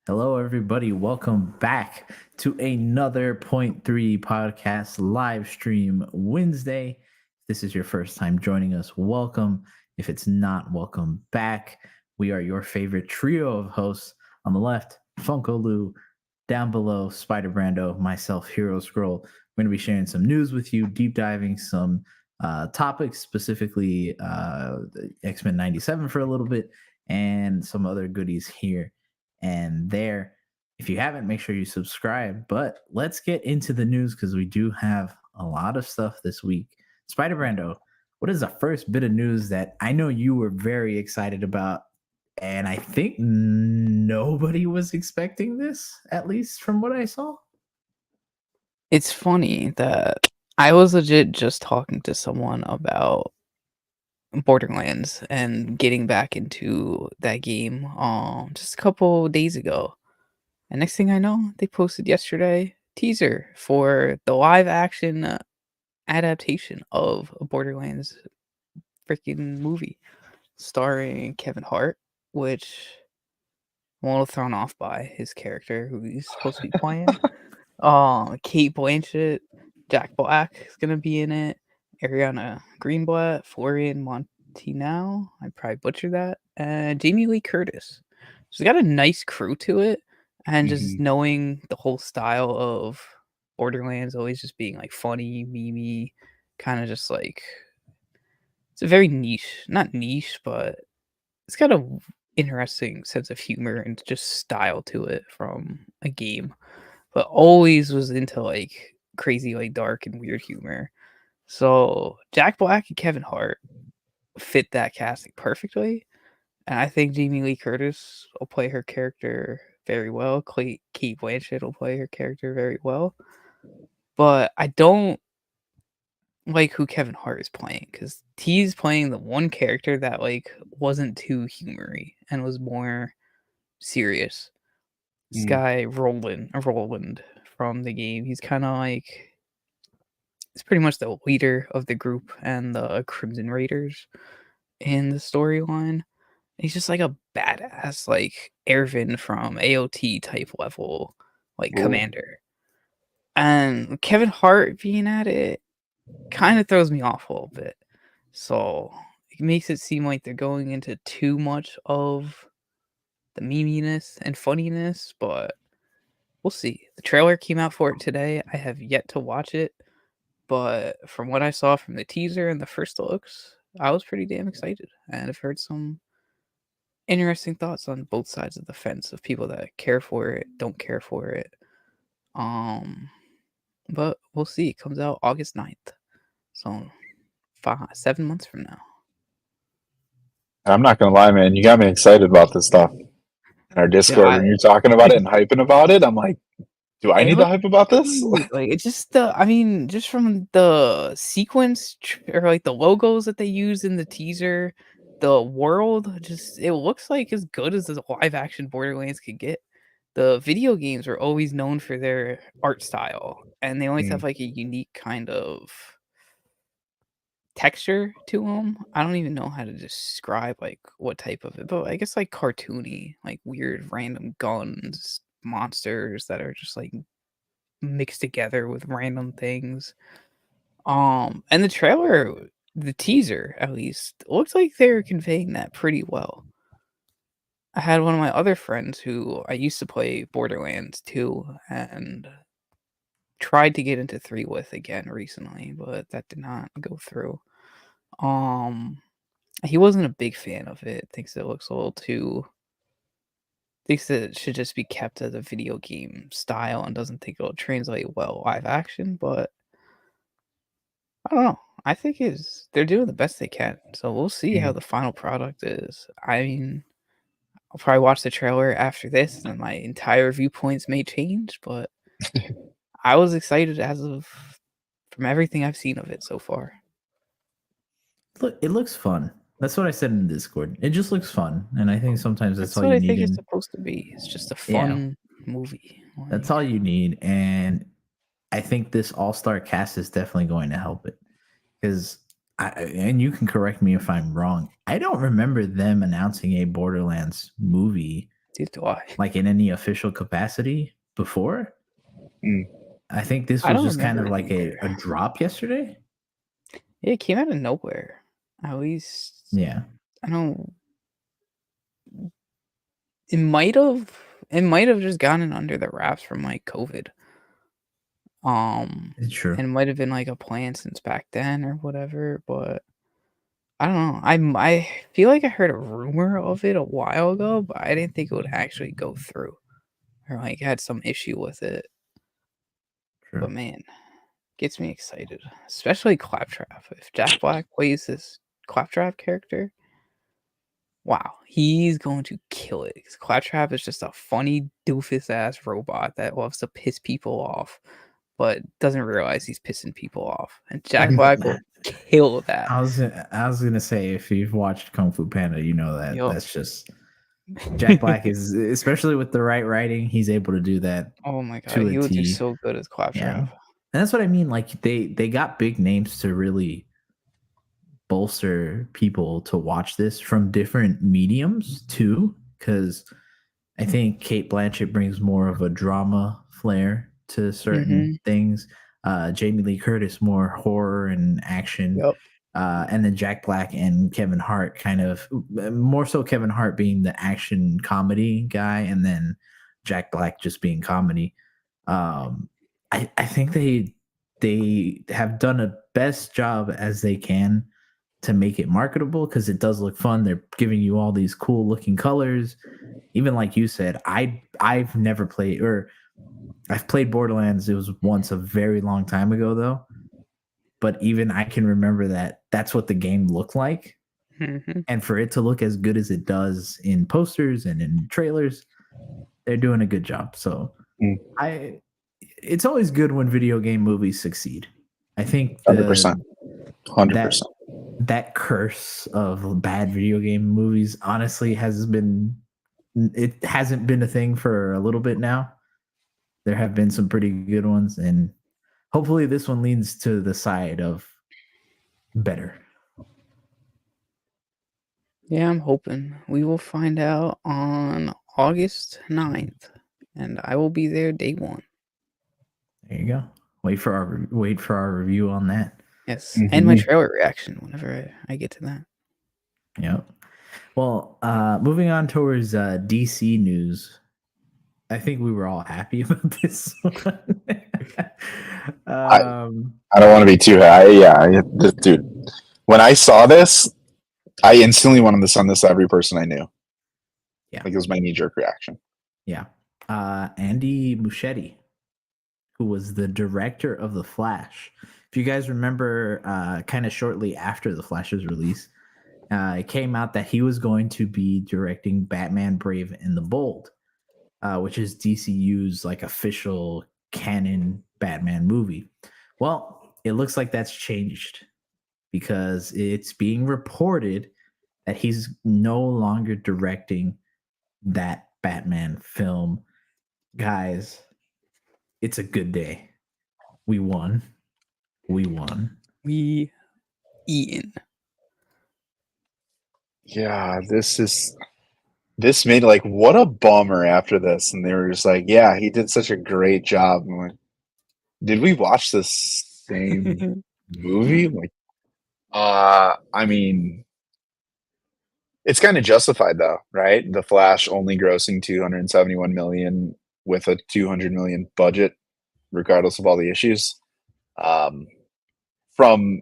Hello, everybody. Welcome back to another Point Three podcast live stream Wednesday. If this is your first time joining us, welcome. If it's not, welcome back. We are your favorite trio of hosts. On the left, Funko Lou. Down below, Spider Brando, myself, Hero Scroll. We're going to be sharing some news with you, deep diving some topics, specifically X Men 97 for a little bit, and some other goodies here and there. If you haven't, make sure you subscribe. But let's get into the news because we do have a lot of stuff this week. Spider Brando, what is the first bit of news that I know you were very excited about? And I think nobody was expecting this, at least from what I saw. It's funny that I was legit just talking to someone about Borderlands and getting back into that game just a couple days ago. And next thing I know, they posted yesterday teaser for the live action adaptation of a Borderlands freaking movie starring Kevin Hart, which I'm a little thrown off by his character who he's supposed to be playing. Kate Blanchett, Jack Black is gonna be in it. Ariana Greenblatt, Florian Montinau, I probably butchered that, and Jamie Lee Curtis. So it's got a nice crew to it, and just knowing the whole style of Borderlands always just being like funny, memey, kind of just like it's a very niche, not niche, but it's got a interesting sense of humor and just style to it from a game, but always was into like crazy, like dark and weird humor. So Jack Black and Kevin Hart fit that casting perfectly. And I think Jamie Lee Curtis will play her character very well. Kate Blanchett will play her character very well. But I don't like who Kevin Hart is playing because he's playing the one character that like wasn't too humory and was more serious. This guy Roland from the game. He's kind of like he's pretty much the leader of the group and the Crimson Raiders in the storyline. He's just like a badass, like Ervin from AOT type level, like commander. And Kevin Hart being at it kind of throws me off a little bit. So it makes it seem like they're going into too much of the meminess and funniness, but we'll see. The trailer came out for it today. I have yet to watch it, but from what I saw from the teaser and the first looks, I was pretty damn excited. And I've heard some interesting thoughts on both sides of the fence of people that care for it, don't care for it. Um, but we'll see. It comes out August 9th. So 7 months from now. I'm not gonna lie, man. You got me excited about this stuff. In our Discord, Yeah, when you're talking about it and hyping about it, I'm like, do I it need to looks hype about this? like it's just I mean, just from the sequence or like the logos that they use in the teaser, the world, just it looks like as good as the live action Borderlands could get. The video games are always known for their art style, and they always have like a unique kind of texture to them. I don't even know how to describe like what type of it, but I guess like cartoony, like weird random guns, monsters that are just like mixed together with random things. And the trailer, the teaser at least, looks like they're conveying that pretty well. I had one of my other friends who I used to play Borderlands 2 and tried to get into 3 with again recently, but that did not go through. Um he wasn't a big fan of it. Thinks it looks a little too thinks that it should just be kept as a video game style and doesn't think it'll translate well live action, but I don't know. I think they're doing the best they can. So we'll see how the final product is. I mean, I'll probably watch the trailer after this and my entire viewpoints may change, but I was excited from everything I've seen of it so far. Look, it looks fun. That's what I said in the Discord. It just looks fun, and I think sometimes that's That's all what you I need. think it's supposed to be. It's just a fun movie. That's all you need, and I think this all-star cast is definitely going to help it. Because and you can correct me if I'm wrong. I don't remember them announcing a Borderlands movie Neither do I. like in any official capacity before. Mm. I think this I was don't just kind remember of it like either. a drop yesterday. It came out of nowhere. At least Yeah. I don't. It might have just gotten under the wraps from like COVID. It's true. And it might have been like a plan since back then or whatever, but I don't know. I feel like I heard a rumor of it a while ago, but I didn't think it would actually go through or like had some issue with it. True. But man, gets me excited, especially Claptrap. If Jack Black plays this Claptrap character, wow, he's going to kill it. 'Cause Claptrap is just a funny doofus ass robot that loves to piss people off, but doesn't realize he's pissing people off. And Jack Black will kill that. I was gonna say, if you've watched Kung Fu Panda, you know that Yup. that's just Jack Black is, especially with the right writing, he's able to do that Oh my god, to a he would do T. so good as Yeah, Claptrap. and that's what I mean. Like they got big names to really bolster people to watch this from different mediums too, because I think Kate Blanchett brings more of a drama flair to certain things. Jamie Lee Curtis more horror and action. Yep. And then Jack Black and Kevin Hart kind of more so Kevin Hart being the action comedy guy, and then Jack Black just being comedy. I think they have done a best job as they can to make it marketable because it does look fun. They're giving you all these cool looking colors. Even like you said, I've never played, or I've played Borderlands. It was once a very long time ago though. But even I can remember that that's what the game looked like. And for it to look as good as it does in posters and in trailers, they're doing a good job. So it's always good when video game movies succeed. I think 100%. 100%. That curse of bad video game movies honestly hasn't been a thing for a little bit now. There have been some pretty good ones, and hopefully this one leans to the side of better. Yeah, I'm hoping. We will find out on August 9th, and I will be there day one. There you go. Wait for our review on that. Yes, and my trailer reaction whenever I get to that. Yep. Well, moving on towards DC news. I think we were all happy about this one. I don't want to be too high. Yeah, dude. When I saw this, I instantly wanted to send this to every person I knew. Yeah, like it was my knee-jerk reaction. Yeah, Andy Muschietti, who was the director of The Flash. If you guys remember, kind of shortly after The Flash's release, it came out that he was going to be directing Batman: Brave and the Bold, which is DCU's like official canon Batman movie. Well, it looks like that's changed because it's being reported that he's no longer directing that Batman film. Guys, it's a good day. We won. We eaten. Yeah, this made like what a bummer after this, and they were just like, yeah, he did such a great job. I'm like, did we watch the same movie? Like, I mean, it's kind of justified though, right? The Flash only grossing 271 million with a 200 million budget, regardless of all the issues. From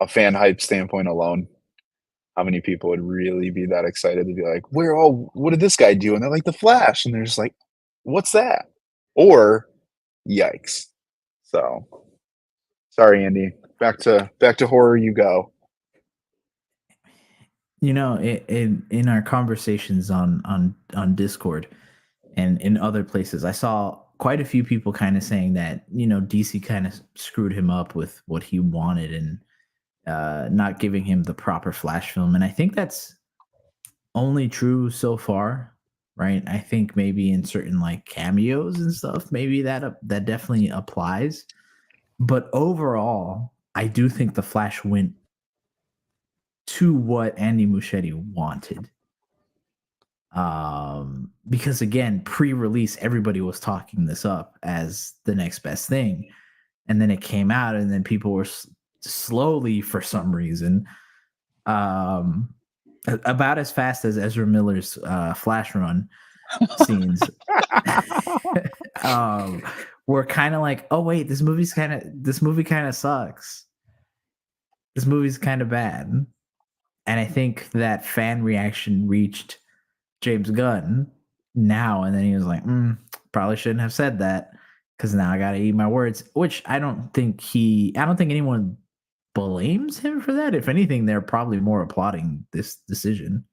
a fan hype standpoint alone, how many people would really be that excited to be like, what did this guy do? And they're like, The Flash. And they're just like, what's that? Or yikes. So sorry, Andy. Back to horror you go. You know, in our conversations on Discord and in other places, I saw quite a few people kind of saying that, you know, DC kind of screwed him up with what he wanted and not giving him the proper Flash film. And I think that's only true so far, right? I think maybe in certain like cameos and stuff, maybe that definitely applies. But overall, I do think the Flash went to what Andy Muschietti wanted. Because again, pre-release, everybody was talking this up as the next best thing, and then it came out, and then people were slowly, for some reason, about as fast as Ezra Miller's Flash run scenes, were kind of like, oh wait, this movie kind of sucks. This movie's kind of bad. And I think that fan reaction reached James Gunn now, and then he was like, probably shouldn't have said that, because now I gotta eat my words. Which I don't think anyone blames him for that. If anything, they're probably more applauding this decision.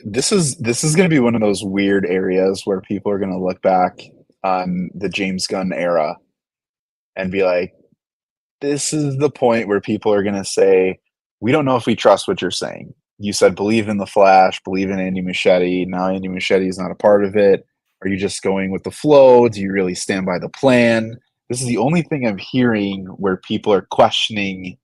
This is going to be one of those weird areas where people are going to look back on the James Gunn era and be like, this is the point where people are going to say, we don't know if we trust what you're saying. You said believe in the Flash, believe in Andy Muschietti. Now Andy Muschietti is not a part of it. Are you just going with the flow? Do you really stand by the plan? This is the only thing I'm hearing where people are questioning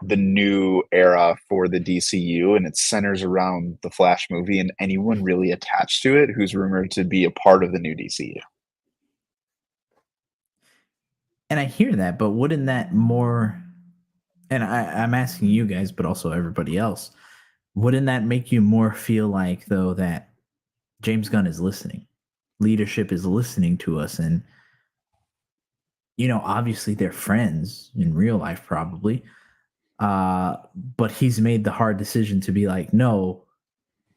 the new era for the DCU, and it centers around the Flash movie and anyone really attached to it who's rumored to be a part of the new DCU. And I hear that, but wouldn't that more, and I'm asking you guys, but also everybody else, wouldn't that make you more feel like, though, that James Gunn is listening? Leadership is listening to us, and, obviously they're friends in real life, probably. But he's made the hard decision to be like, no,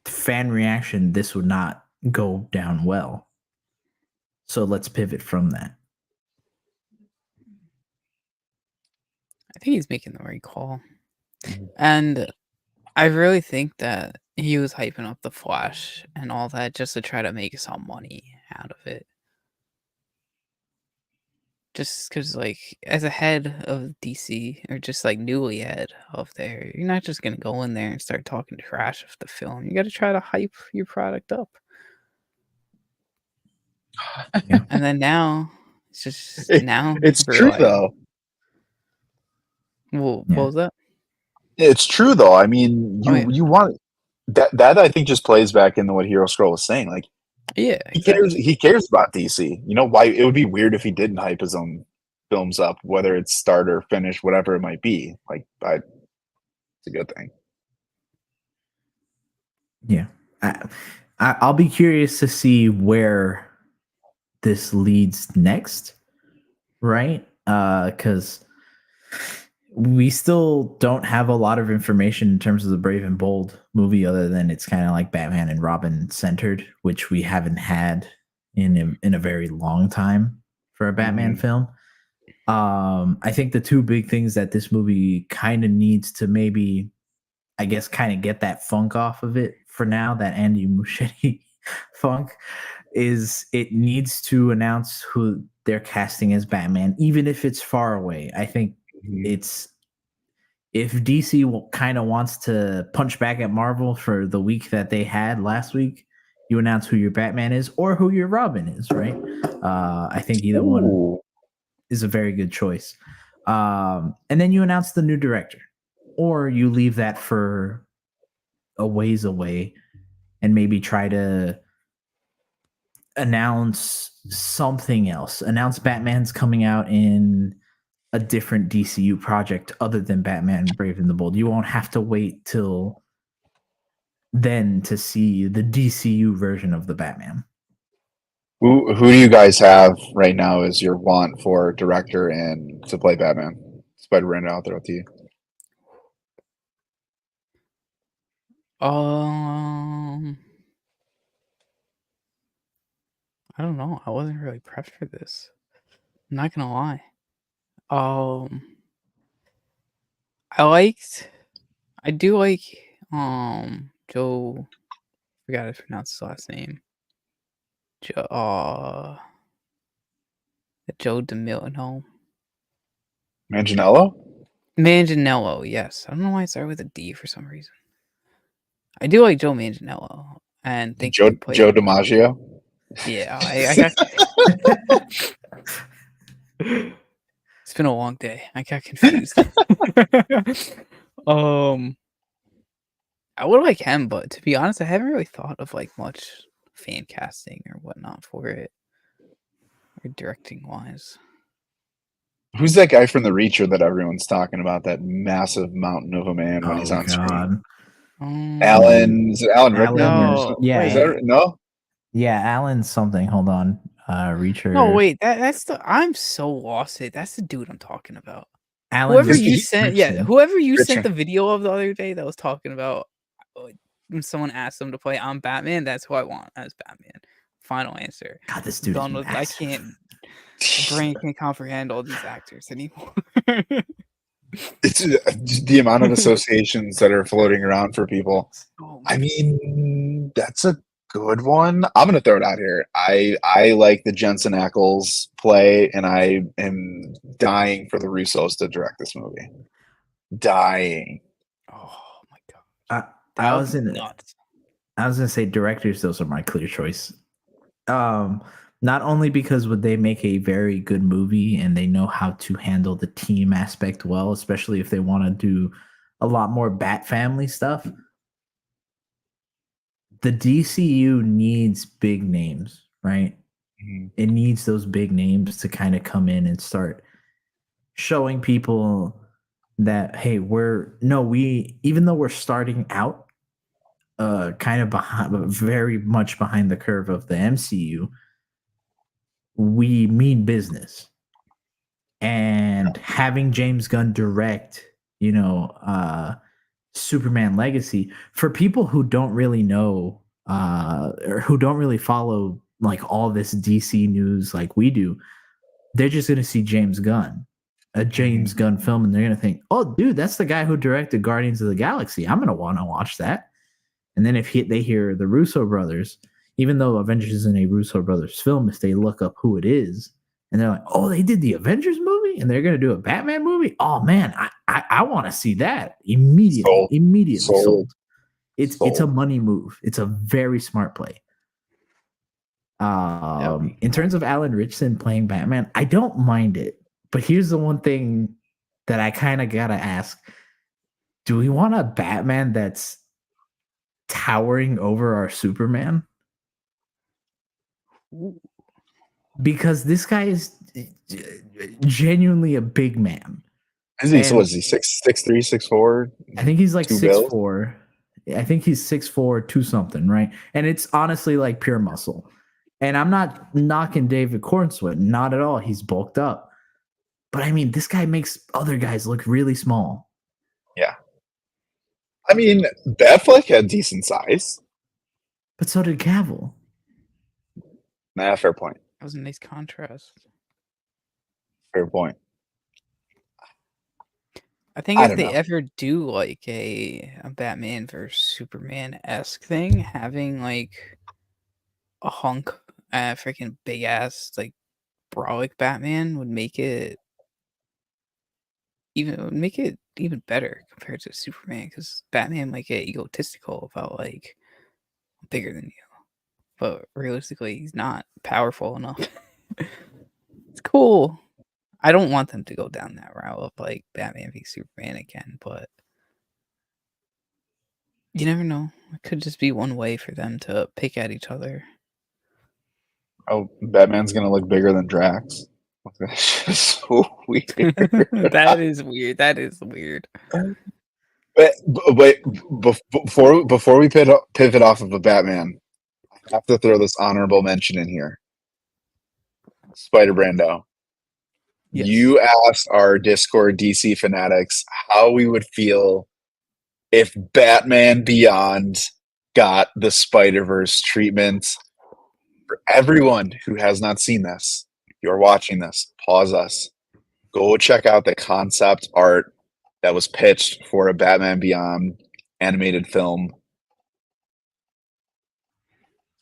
fan reaction, this would not go down well. So let's pivot from that. I think he's making the right call. And I really think that he was hyping up the Flash and all that just to try to make some money out of it. Just because, as a head of DC, or just, newly head of there, you're not just going to go in there and start talking trash of the film. You got to try to hype your product up. Yeah. And then now, it's just, it's true, though. Well, what was that? It's true, though. I mean, you want that. I think just plays back into what Hero Scroll was saying. Like, yeah, exactly. He cares about DC. Why it would be weird if he didn't hype his own films up, whether it's start or finish, whatever it might be. It's a good thing. Yeah, I'll be curious to see where this leads next, right? Because we still don't have a lot of information in terms of the Brave and Bold movie, other than it's kind of like Batman and Robin centered, which we haven't had in a very long time for a Batman film. I think the two big things that this movie kind of needs to maybe, I guess, kind of get that funk off of it for now, that Andy Muschietti funk, is it needs to announce who they're casting as Batman, even if it's far away. I think it's, if DC kind of wants to punch back at Marvel for the week that they had last week, you announce who your Batman is or who your Robin is, right? I think either one is a very good choice. And then you announce the new director, or you leave that for a ways away and maybe try to announce something else. Announce Batman's coming out in a different DCU project other than Batman Brave and the Bold. You won't have to wait till then to see the DCU version of the Batman. Who do you guys have right now as your want for director and to play Batman? Spider-Man out there with you. I don't know. I wasn't really prepped for this. I'm not gonna lie. I do like Joe. I forgot to pronounce his last name. Joe DeMilano. Manganiello, yes. I don't know why it started with a D for some reason. I do like Joe Manganiello, and think Joe DiMaggio. Yeah, I got. It's been a long day. I got confused. I would like him, but to be honest, I haven't really thought of like much fan casting or whatnot for it, or directing wise. Who's that guy from The Reacher that everyone's talking about? That massive mountain of a man when he's Oh on screen. Um, Alan, is it Alan Rickman or no, something? yeah, Is that no? yeah, Alan something. Hold on, no, Reacher. wait, that's the I'm so lost. That's the dude I'm talking about. Alan Whoever Because you he sent, Richardson. whoever you sent Richard. the video of the other day that was talking about when someone asked them to play I'm Batman, that's who I want as Batman. Final answer. God, this dude is Done with, I massive. can't. My brain can't comprehend all these actors anymore. It's the amount of associations that are floating around for people. Oh I my- mean, that's a good one. I'm gonna throw it out here. I like the Jensen Ackles play, and I am dying for the Russos to direct this movie. Dying. oh my god, I, that I would was be in. nuts. I was gonna say directors. Those are my clear choice. Not only because would they make a very good movie and they know how to handle the team aspect well, especially if they want to do a lot more Bat family stuff. The DCU needs big names, right? Mhm. It needs those big names to kind of come in and start showing people that hey, we even though we're starting out kind of behind, very much behind the curve of the MCU, we mean business. And having James Gunn direct, Superman Legacy, for people who don't really know or who don't really follow like all this DC news like we do, they're just gonna see James Gunn, a James Gunn film, and they're gonna think, "Oh, dude, that's the guy who directed Guardians of the Galaxy. I'm gonna want to watch that." And then if they hear the Russo brothers, even though Avengers isn't a Russo brothers film, if they look up who it is, and they're like, "Oh, they did the Avengers movie, and they're gonna do a Batman movie. Oh man, I want to see that immediately. Sold. Immediately Sold. sold. It's a Sold. money move. It's a very smart play. That In terms of Alan Richardson playing Batman, I don't mind it. But here's the one thing that I kind of gotta ask: do we want a Batman that's towering over our Superman? Ooh. Because this guy is genuinely a big man. Is he? So And what is he? 6'3", 6'4"? I think he's like Two 6'4". I think he's 6'4", 2 something, right? And it's honestly like pure muscle. And I'm not knocking David Cornsweet, not at all. He's bulked up. But I mean, this guy makes other guys look really small. Yeah. I mean, Batfleck had decent size. But so did Cavill. Nah, fair point. That was a nice contrast. Fair point. I think I if don't they know. ever do like a Batman versus Superman-esque thing, having like a hunk, freaking big ass like brolic Batman would make it even better compared to Superman, because Batman might get egotistical about like I'm bigger than you, but realistically he's not powerful enough. It's cool. I don't want them to go down that route of like Batman v Superman again, but you never know. It could just be one way for them to pick at each other. Oh, Batman's gonna look bigger than Drax. That's just so weird. That is weird. That is weird. But wait, before we pivot off of a Batman, I have to throw this honorable mention in here. Spider Brando. Yes. You asked our Discord DC fanatics how we would feel if Batman Beyond got the Spider-Verse treatment. For everyone who has not seen this, you're watching this, pause us. Go check out the concept art that was pitched for a Batman Beyond animated film.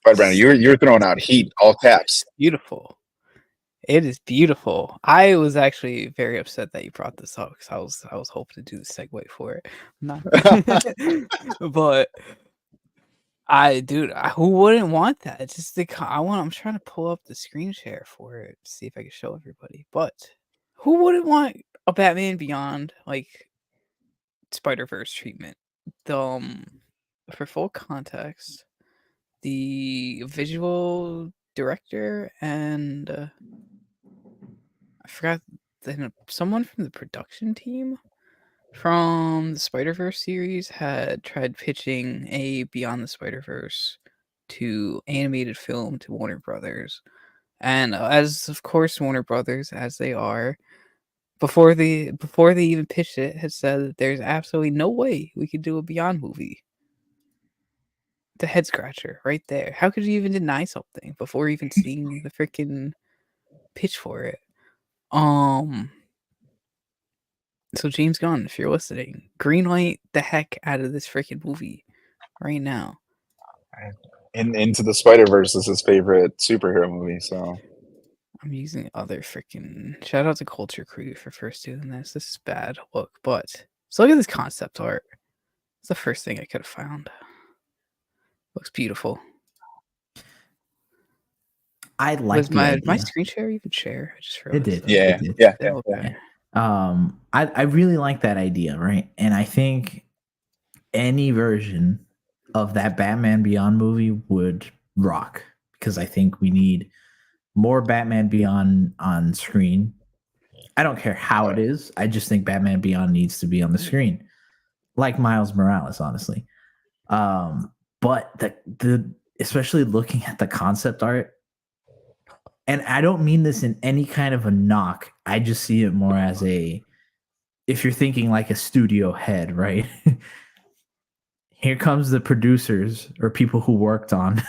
Spider Brando, you're throwing out heat, all caps. Beautiful. It is beautiful. I was actually very upset that you brought this up because I was hoping to do the segue for it. Not, but who wouldn't want that? It's just I'm trying to pull up the screen share for it, see if I can show everybody. But who wouldn't want a Batman Beyond like Spider-Verse treatment? for full context, the visual director and I forgot someone from the production team from the Spider-Verse series had tried pitching a Beyond the Spider-Verse to animated film to Warner Brothers. And as of course Warner Brothers, as they are, before they even pitched it, had said that there's absolutely no way we could do a Beyond movie. The head scratcher right there. How could you even deny something before even seeing the freaking pitch for it? So James Gunn, if you're listening, greenlight the heck out of this freaking movie right now. Into the Spider-Verse is his favorite superhero movie, so I'm using other freaking shout out to Culture Crew for first doing this. This is bad look, but so look at this concept art. It's the first thing I could have found. Looks beautiful. I like Was the my idea. screen share even share? I just It did. yeah, It did. yeah, Okay. I really like that idea, right? And I think any version of that Batman Beyond movie would rock, because I think we need more Batman Beyond on screen. I don't care how it is. I just think Batman Beyond needs to be on the screen, like Miles Morales, honestly. But the especially looking at the concept art, and I don't mean this in any kind of a knock. I just see it more as if you're thinking like a studio head, right? Here comes the producers or people who worked on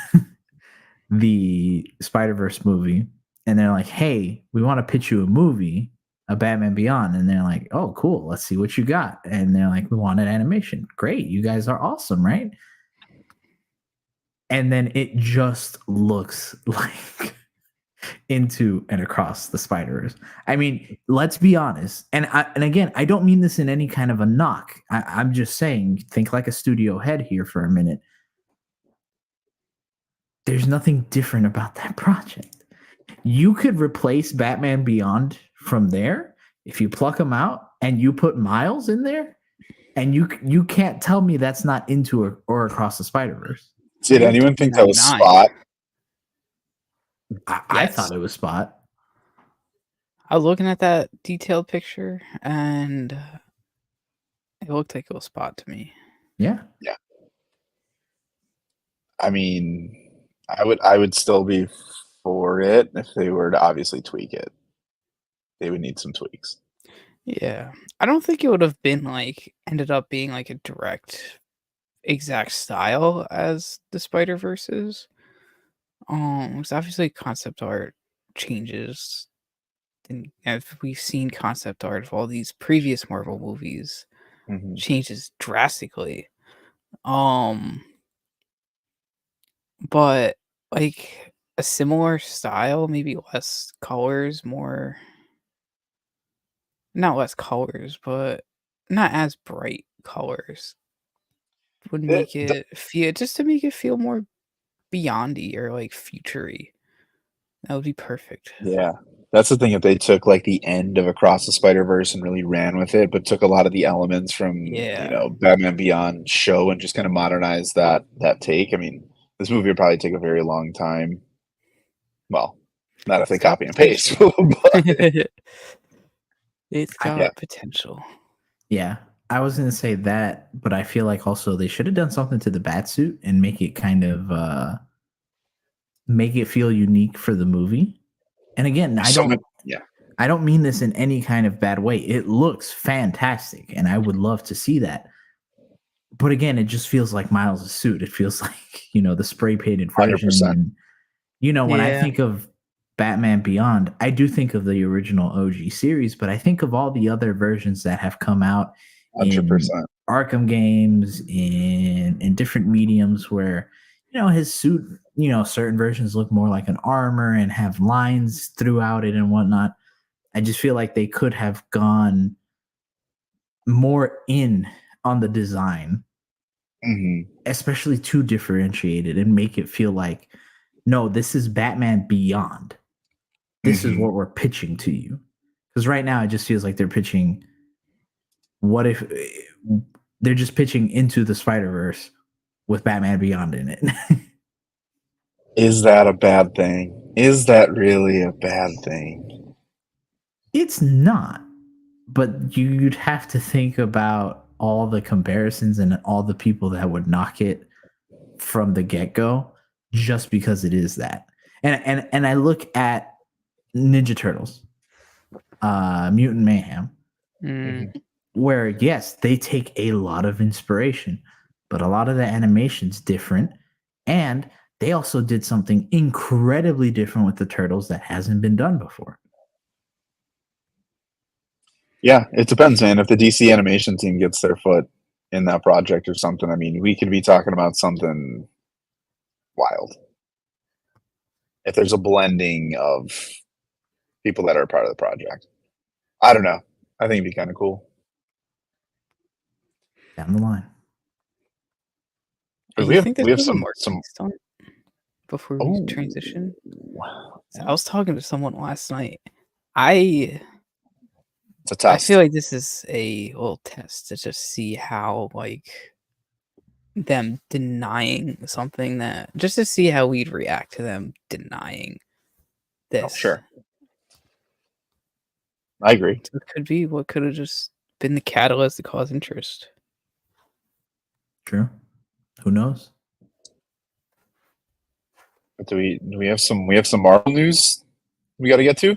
the Spider-Verse movie, and they're like, hey, we want to pitch you a movie, a Batman Beyond. And they're like, oh, cool, let's see what you got. And they're like, we want an animation. Great, you guys are awesome, right? And then it just looks like Into and Across the Spider-Verse. I mean, let's be honest. And again, I don't mean this in any kind of a knock. I'm just saying, think like a studio head here for a minute. There's nothing different about that project. You could replace Batman Beyond from there if you pluck them out and you put Miles in there, and you can't tell me that's not Into or Across the Spider-Verse. Did anyone think that was Spot? I thought it was Spot. I was looking at that detailed picture, and it looked like it was Spot to me. Yeah. Yeah. I mean, I would still be for it if they were to obviously tweak it. They would need some tweaks. Yeah. I don't think it would have been ended up being like a direct exact style as the Spider-Verses. Because obviously concept art changes. And we've seen concept art of all these previous Marvel movies changes drastically. But like a similar style, maybe less colors, not less colors, but not as bright colors would make it feel just to make it feel more beyondy or like futury. That would be perfect. Yeah. That's the thing, if they took like the end of Across the Spider-Verse and really ran with it, but took a lot of the elements from Batman Beyond show and just kind of modernized that take. I mean, this movie would probably take a very long time. Well, not if they copy and paste. It's got potential. Yeah. I was going to say that, but I feel like also they should have done something to the Batsuit and make it kind of make it feel unique for the movie. And again, I don't mean this in any kind of bad way. It looks fantastic, and I would love to see that. But again, it just feels like Miles' suit. It feels like, the spray painted version. 100%. And, when I think of Batman Beyond, I do think of the original OG series, but I think of all the other versions that have come out 100%. in Arkham games, in different mediums where, his suit, certain versions look more like an armor and have lines throughout it and whatnot. I just feel like they could have gone more in on the design, especially to differentiate it and make it feel like, no, this is Batman Beyond. This is what we're pitching to you. Because right now it just feels like they're pitching, what if they're just pitching Into the Spider-Verse with Batman Beyond in it. Is that a bad thing? Is that really a bad thing? It's not, but you'd have to think about all the comparisons and all the people that would knock it from the get-go just because it is that. And I look at Ninja Turtles, Mutant Mayhem, where yes, they take a lot of inspiration, but a lot of the animation's different, and they also did something incredibly different with the Turtles that hasn't been done before. Yeah, it depends, man. If the DC animation team gets their foot in that project or something, I mean, we could be talking about something wild. If there's a blending of people that are part of the project. I don't know. I think it'd be kind of cool. Down the line. But You we have think there's we have gonna be some more some based on it before we transition? So I was talking to someone last night. It's a I test. feel like this is a little test to just see how like them denying something that just to see how we'd react to them denying this. Oh, sure. I agree. So it could be what could have just been the catalyst to cause interest. True. Who knows? But do we have some Marvel news we got to get to?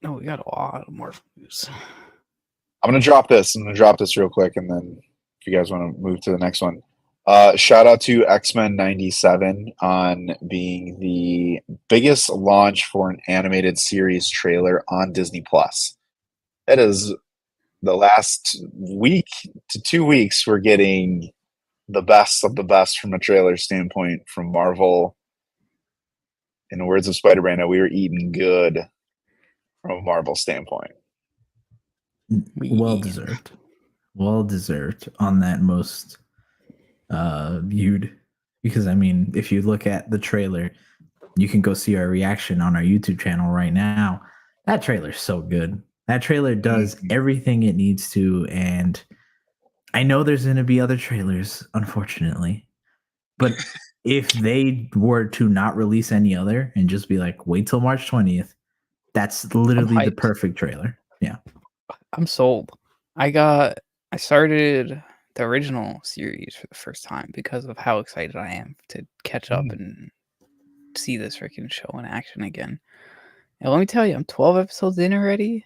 No, we got a lot of more news. I'm gonna drop this. I'm gonna drop this real quick, and then if you guys want to move to the next one, shout out to X-Men '97 on being the biggest launch for an animated series trailer on Disney Plus. That is the last week to 2 weeks. We're getting the best of the best from a trailer standpoint from Marvel. In the words of Spider-Man, we were eating good from a Marvel standpoint. Well deserved. Well deserved on that most viewed. Because I mean, if you look at the trailer, you can go see our reaction on our YouTube channel right now. That trailer's so good. That trailer does everything it needs to, and I know there's going to be other trailers, unfortunately. But if they were to not release any other and just be like, wait till March 20th, that's literally the perfect trailer. Yeah. I'm sold. I started the original series for the first time because of how excited I am to catch up and see this freaking show in action again. And let me tell you, I'm 12 episodes in already.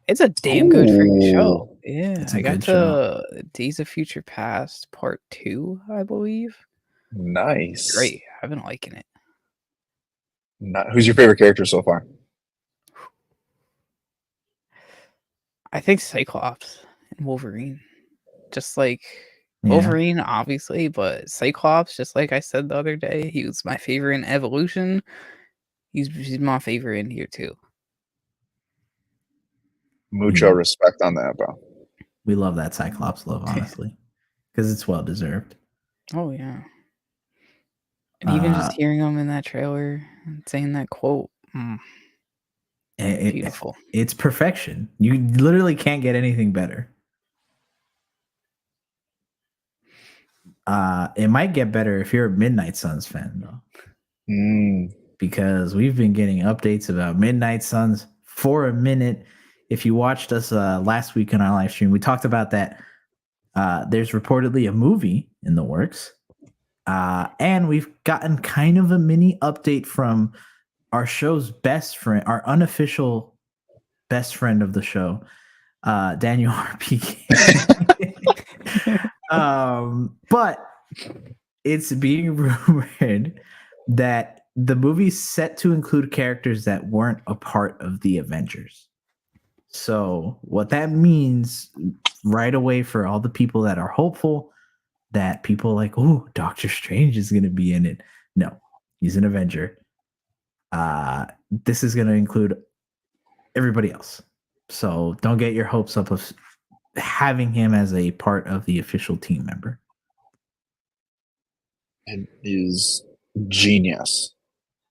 It's a damn good freaking show. Yeah, It's a I got good show. to Days of Future Past Part 2, I believe. Nice. Great. I've been liking it. Who's your favorite character so far? I think Cyclops and Wolverine. Just like Wolverine, obviously, but Cyclops, just like I said the other day, he was my favorite in Evolution. He's my favorite in here too. Mucho respect on that, bro. We love that Cyclops love, honestly, because it's well deserved. Oh yeah, and even just hearing him in that trailer and saying that quote, beautiful. It's perfection. You literally can't get anything better. It might get better if you're a Midnight Suns fan, though. Because we've been getting updates about Midnight Suns for a minute. If you watched us last week on our live stream, we talked about that. There's reportedly a movie in the works. And we've gotten kind of a mini update from our show's best friend, our unofficial best friend of the show, Daniel RPK. But it's being rumored that the movie's set to include characters that weren't a part of the Avengers. So what that means right away for all the people that are hopeful that people like, oh, Doctor Strange is going to be in it. No, he's an Avenger. This is going to include everybody else. So don't get your hopes up of having him as a part of the official team member. It is genius.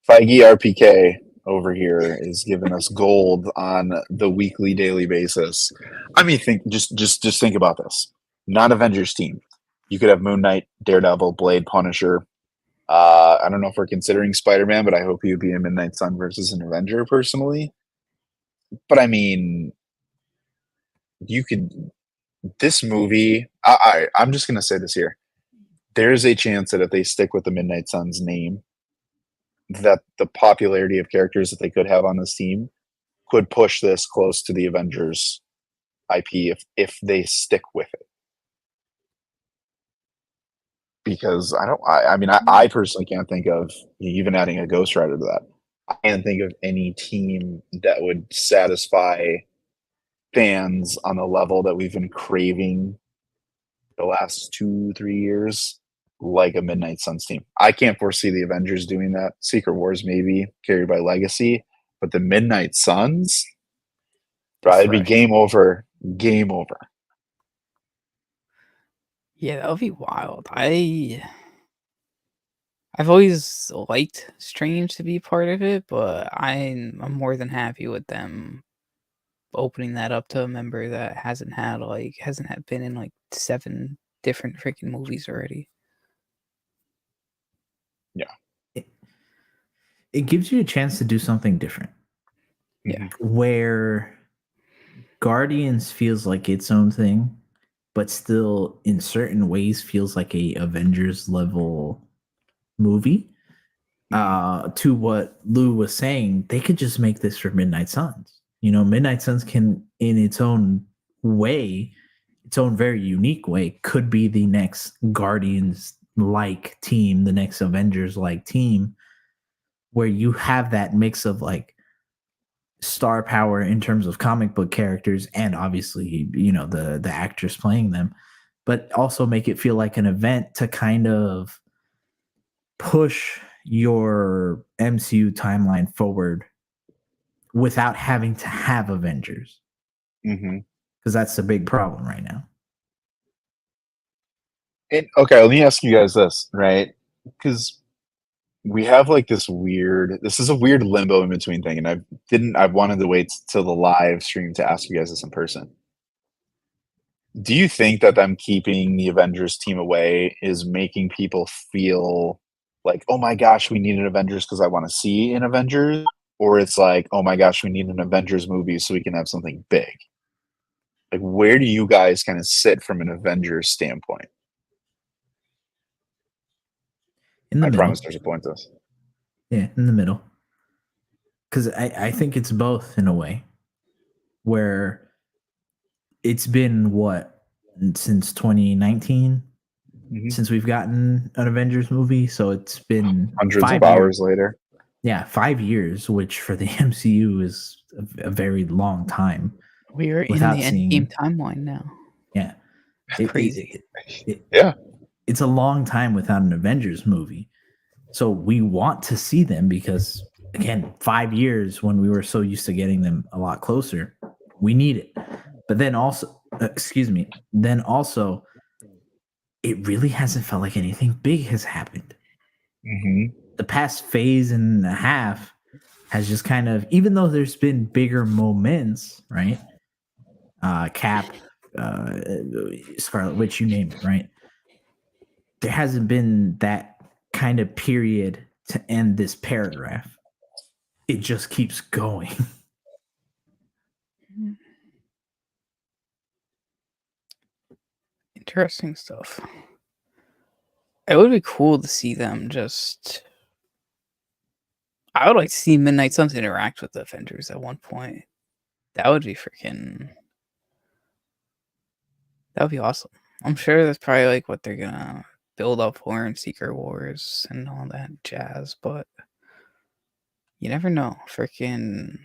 Feige RPK over here is giving us gold on the weekly, daily basis. I mean, just think about this. Non-Avengers team. You could have Moon Knight, Daredevil, Blade, Punisher. I don't know if we're considering Spider-Man, but I hope he would be a Midnight Sun versus an Avenger personally. But I mean, you could. This movie, I'm just gonna say this here. There's a chance that if they stick with the Midnight Suns name, that the popularity of characters that they could have on this team could push this close to the Avengers IP if they stick with it. Because I personally can't think of even adding a Ghost Rider to that. I can't think of any team that would satisfy fans on the level that we've been craving the last 2-3 years, like a Midnight Suns team. I can't foresee the Avengers doing that. Secret Wars maybe carried by Legacy, but the Midnight Suns, bro, it'd be game over. Game over. Yeah, that would be wild. I've always liked Strange to be part of it, but I'm more than happy with them opening that up to a member that hasn't been in like 7 different freaking movies already. Yeah. It gives you a chance to do something different. Yeah. Where Guardians feels like its own thing, but still in certain ways feels like a Avengers level movie. To what Lou was saying, they could just make this for Midnight Suns. Midnight Suns can, in its own way, its own very unique way, could be the next Guardians like team, the next Avengers like team, where you have that mix of like star power in terms of comic book characters and obviously the actors playing them, but also make it feel like an event to kind of push your MCU timeline forward without having to have Avengers, because that's the big problem right now. Okay, let me ask you guys this, right? Because we have like this is a weird limbo in between thing, and I've wanted to wait till the live stream to ask you guys this in person. Do you think that them keeping the Avengers team away is making people feel like, oh my gosh, we need an Avengers because I want to see an Avengers? Or it's like, oh my gosh, we need an Avengers movie so we can have something big? Like, where do you guys kind of sit from an Avengers standpoint? In the I middle. promise there's a point to this. Yeah, in the middle. Because I think it's both in a way, where it's been since 2019 since we've gotten an Avengers movie, so it's been hundreds 5 of hours later. Yeah, 5 years, which for the MCU is a very long time. We are in the Endgame timeline now. Yeah, it's crazy. It's a long time without an Avengers movie, so we want to see them because, again, 5 years when we were so used to getting them a lot closer, we need it. But then also, it really hasn't felt like anything big has happened. The past phase and a half has just kind of, even though there's been bigger moments, right? Cap, Scarlet Witch, you name it, right? There hasn't been that kind of period to end this paragraph. It just keeps going. Interesting stuff. It would be cool to see them just. I would like to see Midnight Suns interact with the Avengers at one point. That would be freaking. That would be awesome. I'm sure that's probably like what they're gonna build up for in Secret Wars and all that jazz, but you never know. Freaking.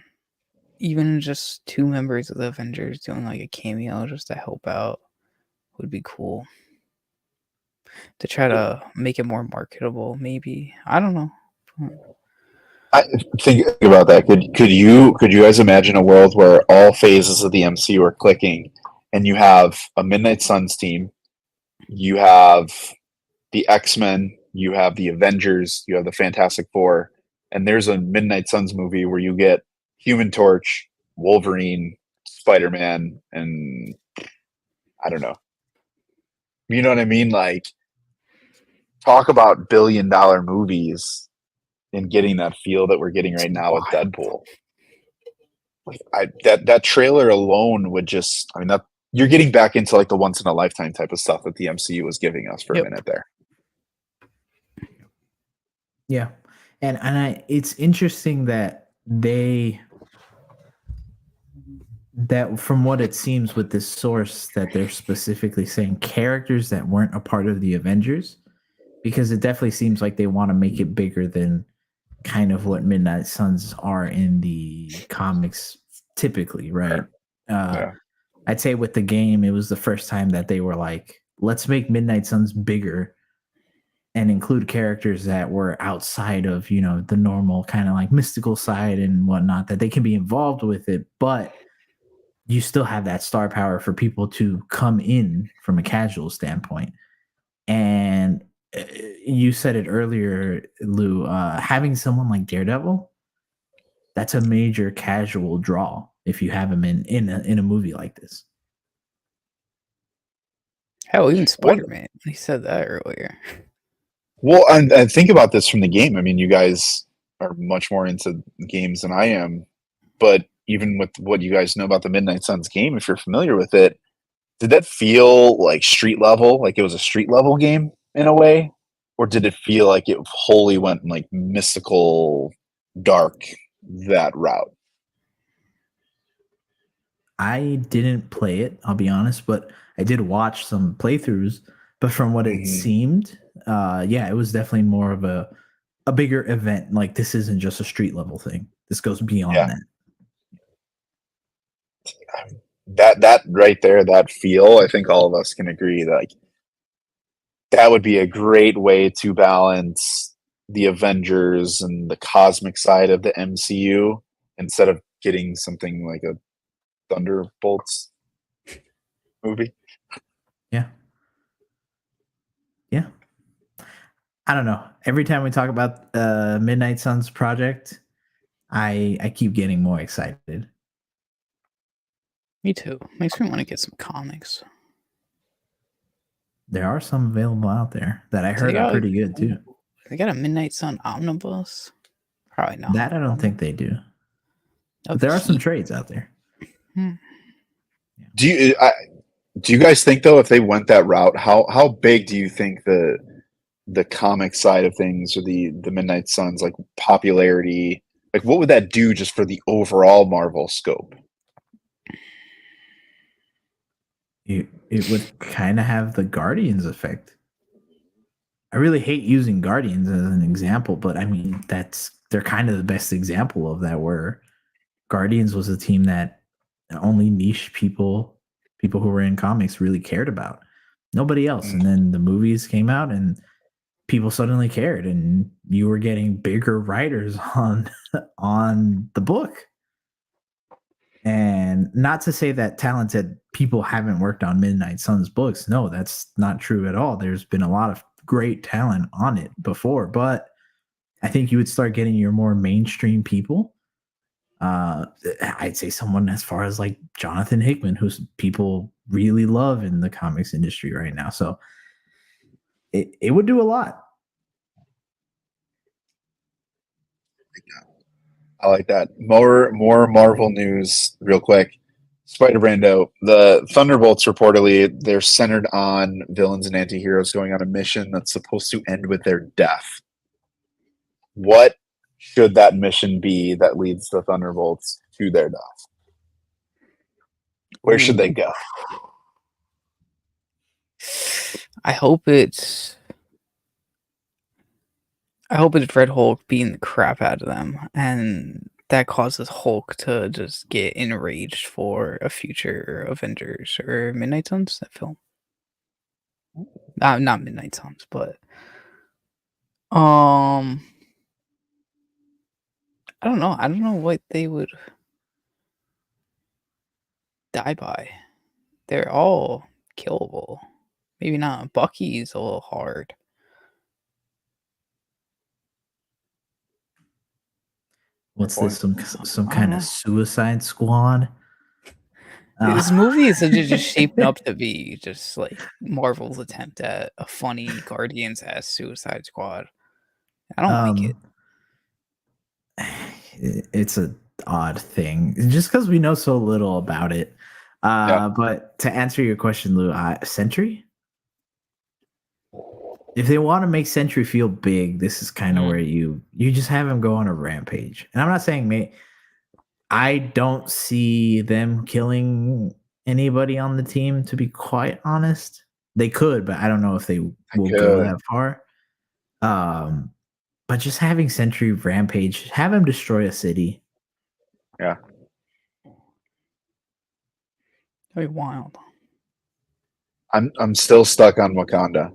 Even just 2 members of the Avengers doing like a cameo just to help out would be cool. To try to make it more marketable, maybe. I don't know. I think about that. Could you guys imagine a world where all phases of the MCU are clicking, and you have a Midnight Suns team, you have the X-Men, you have the Avengers, you have the Fantastic Four, and there's a Midnight Suns movie where you get Human Torch, Wolverine, Spider-Man, and I don't know. You know what I mean? Like, talk about billion-dollar movies and getting that feel that we're getting right now with Wild. Deadpool. Like, that trailer alone would just, I mean, that you're getting back into like the once in a lifetime type of stuff that the MCU was giving us for a minute there. Yeah. And it's interesting that that from what it seems with this source that they're specifically saying characters that weren't a part of the Avengers, because it definitely seems like they want to make it bigger than kind of what Midnight Suns are in the comics typically, right? Yeah. I'd say with the game, it was the first time that they were like, let's make Midnight Suns bigger and include characters that were outside of, the normal kind of like mystical side and whatnot, that they can be involved with it, but you still have that star power for people to come in from a casual standpoint. And you said it earlier, Lou, having someone like Daredevil, that's a major casual draw if you have him in a movie like this. Hell, even Spider-Man. He said that earlier. Well, and think about this from the game. I mean, you guys are much more into games than I am, but even with what you guys know about the Midnight Suns game, if you're familiar with it, did that feel like street level, like it was a street level game in a way? Or did it feel like it wholly went like mystical, dark, that route? I didn't play it, I'll be honest, but I did watch some playthroughs. But from what it seemed, yeah, it was definitely more of a bigger event. Like this isn't just a street level thing. This goes beyond that. That right there, that feel, I think all of us can agree that like that would be a great way to balance the Avengers and the cosmic side of the MCU instead of getting something like a Thunderbolts movie. Yeah. Yeah. I don't know. Every time we talk about Midnight Suns project, I keep getting more excited. Me too. Makes me want to get some comics. There are some available out there that I heard are pretty good too. They got a Midnight Sun omnibus? Probably not. That I don't think they do. But there are some trades out there. Do you guys think though, if they went that route, how big do you think the comic side of things or the Midnight Suns like popularity, like what would that do just for the overall Marvel scope? It would kind of have the Guardians effect. I really hate using Guardians as an example, but I mean they're kind of the best example of that, where Guardians was a team that only niche people who were in comics really cared about. Nobody else. And then the movies came out and people suddenly cared, and you were getting bigger writers on the book. And not to say that talented people haven't worked on Midnight Suns books. No, that's not true at all. There's been a lot of great talent on it before, but I think you would start getting your more mainstream people. I'd say someone as far as like Jonathan Hickman, who's people really love in the comics industry right now. So it would do a lot. I like that. More Marvel news real quick. Spider-Brando, the Thunderbolts reportedly they're centered on villains and anti-heroes going on a mission that's supposed to end with their death. What should that mission be that leads the Thunderbolts to their death? Where should they go? I hope it's Red Hulk beating the crap out of them, and that causes Hulk to just get enraged for a future Avengers or Midnight Suns, that film. Not Midnight Suns, but I don't know. I don't know what they would die by. They're all killable. Maybe not. Bucky's a little hard. What's this? Some kind of Suicide Squad? This movie is just shaping up to be just like Marvel's attempt at a funny Guardians-esque Suicide Squad. I don't like it. It's a odd thing just because we know so little about it. But to answer your question, Lou, Sentry. If they want to make Sentry feel big, this is kind of where you just have him go on a rampage. And I'm not saying I don't see them killing anybody on the team, to be quite honest. They could, but I don't know if they will go that far. But just having Sentry rampage, have him destroy a city. Yeah. Very wild. I'm still stuck on Wakanda.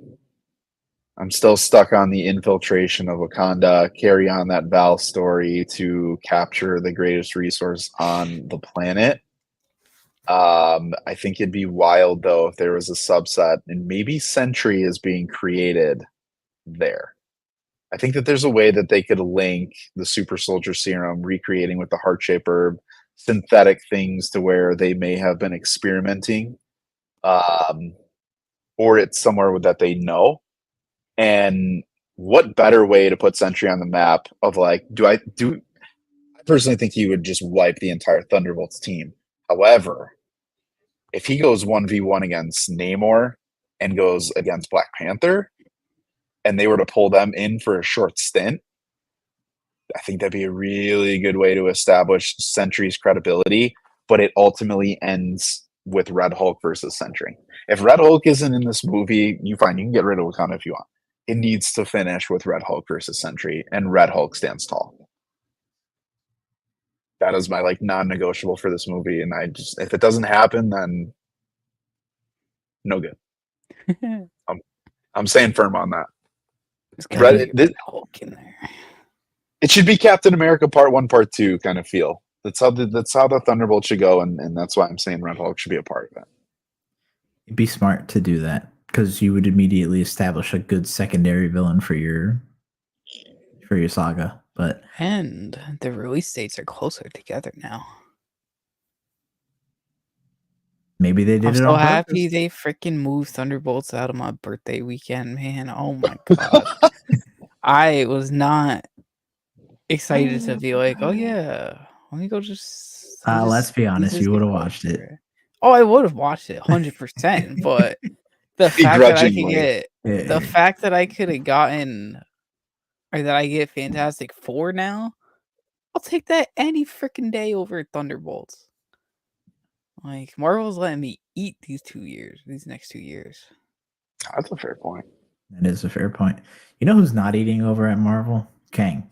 I'm still stuck on the infiltration of Wakanda, carry on that Val story to capture the greatest resource on the planet. I think it'd be wild, though, if there was a subset, and maybe Sentry is being created there. I think that there's a way that they could link the super soldier serum, recreating with the heart-shaped herb, synthetic things to where they may have been experimenting, or it's somewhere that they know. And what better way to put Sentry on the map of like, I personally think he would just wipe the entire Thunderbolts team. However, if he goes 1v1 against Namor and goes against Black Panther, and they were to pull them in for a short stint, I think that'd be a really good way to establish Sentry's credibility, but it ultimately ends with Red Hulk versus Sentry. If Red Hulk isn't in this movie, you can get rid of Wakanda if you want. It needs to finish with Red Hulk versus Sentry, and Red Hulk stands tall. That is my non-negotiable for this movie, and if it doesn't happen, then no good. I'm staying firm on that. Hulk in there. It should be Captain America Part 1, Part 2 kind of feel. That's how the Thunderbolt should go, and that's why I'm saying Red Hulk should be a part of it. It'd be smart to do that because you would immediately establish a good secondary villain for your saga. And the release dates are closer together now. Maybe they did I'm it so on happy purpose. they freaking moved Thunderbolts out of my birthday weekend, man. Oh my god. I was not excited to be like, oh yeah, let me go let's be honest, you would have watched it. Oh, I would have watched it 100%, but the fact that I could get the fact that I could have gotten or that I get Fantastic Four now, I'll take that any freaking day over Thunderbolts. Like Marvel's letting me eat these next 2 years. That's a fair point. That is a fair point. You know who's not eating over at Marvel? Kang.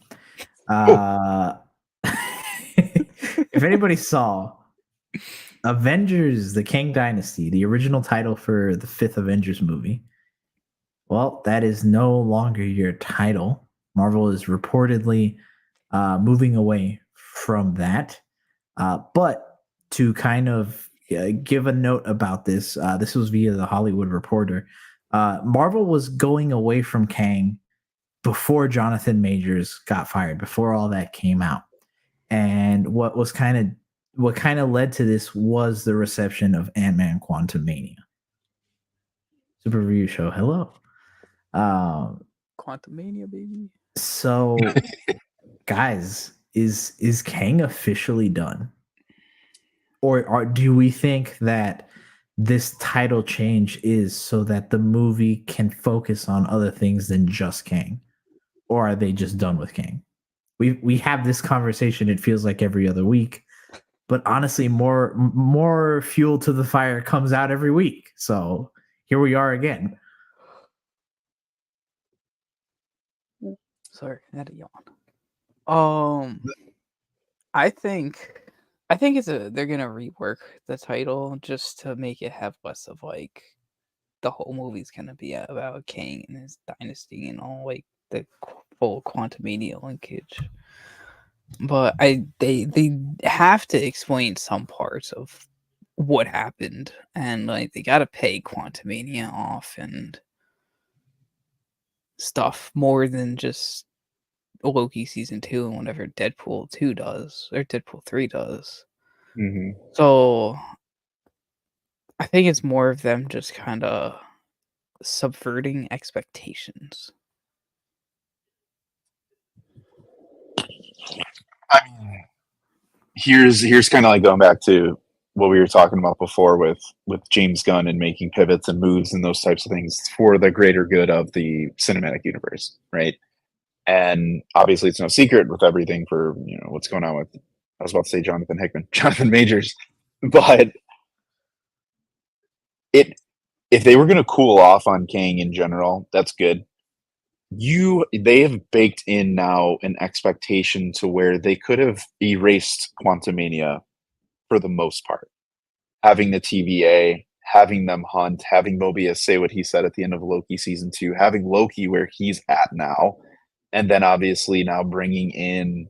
If anybody saw Avengers, the Kang Dynasty, the original title for the 5th Avengers movie, well, that is no longer your title. Marvel is reportedly moving away from that. But to kind of give a note about this, this was via the Hollywood Reporter. Marvel was going away from Kang before Jonathan Majors got fired, before all that came out. And what kind of led to this was the reception of Ant-Man Quantumania. Super Review Show, hello. Quantumania, baby. So, guys, is Kang officially done? Or do we think that this title change is so that the movie can focus on other things than just Kang? Or are they just done with Kang? We have this conversation, it feels like every other week, but honestly, more fuel to the fire comes out every week. So here we are again. Sorry, I had a yawn. I think they're gonna rework the title just to make it have less of the whole movie's gonna be about Kang and his dynasty and all the full Quantumania linkage. But they have to explain some parts of what happened, and they gotta pay Quantumania off and stuff more than just Loki season 2 and whatever Deadpool 2 does or Deadpool 3 does. Mm-hmm. So I think it's more of them just kind of subverting expectations. I mean, here's kind of like going back to what we were talking about before with James Gunn and making pivots and moves and those types of things for the greater good of the cinematic universe, right? And obviously, it's no secret with everything for what's going on with. I was about to say Jonathan Hickman, Jonathan Majors, but it if they were going to cool off on Kang in general, that's good. They have baked in now an expectation to where they could have erased Quantumania for the most part. Having the TVA, having them hunt, having Mobius say what he said at the end of Loki season 2, having Loki where he's at now, and then obviously now bringing in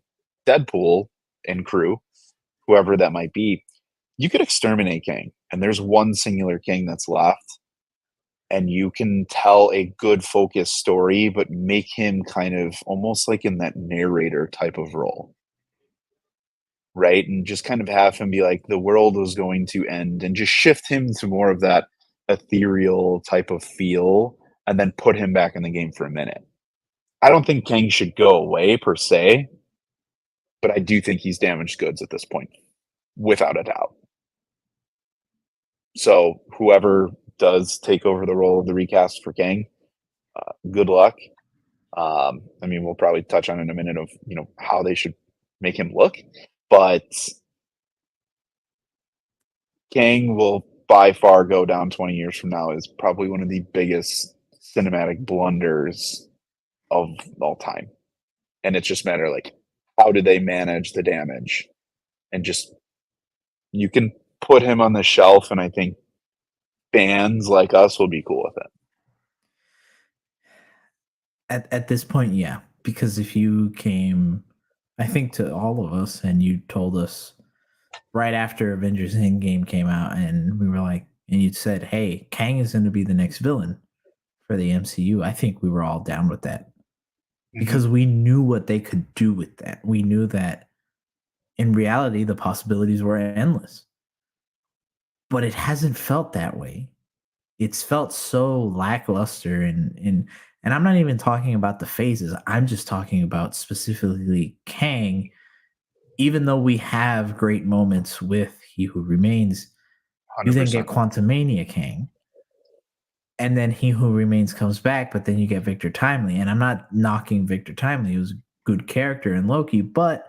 Deadpool and crew, whoever that might be. You could exterminate Kang, and there's one singular Kang that's left, and you can tell a good focused story, but make him kind of almost like in that narrator type of role, right? And just kind of have him be like, the world was going to end, and just shift him to more of that ethereal type of feel, and then put him back in the game for a minute. I don't think Kang should go away per se, but I do think he's damaged goods at this point, without a doubt. So whoever does take over the role of the recast for Kang, good luck. I mean, we'll probably touch on in a minute of how they should make him look, but Kang will by far go down 20 years from now as probably one of the biggest cinematic blunders of all time. And it's just a matter of like, how do they manage the damage? And just, you can put him on the shelf, and I think fans like us will be cool with it. At this point, yeah, because if you came, I think, to all of us and you told us right after Avengers Endgame came out, and we were like, and you said, "Hey, Kang is going to be the next villain for the MCU," I think we were all down with that because we knew what they could do with that. We knew that in reality, the possibilities were endless, but it hasn't felt that way. It's felt so lackluster, and I'm not even talking about the phases. I'm just talking about specifically Kang. Even though we have great moments with He Who Remains, 100%. you then get Quantumania Kang, and then He Who Remains comes back, but then you get Victor Timely. And I'm not knocking Victor Timely; he was a good character in Loki, but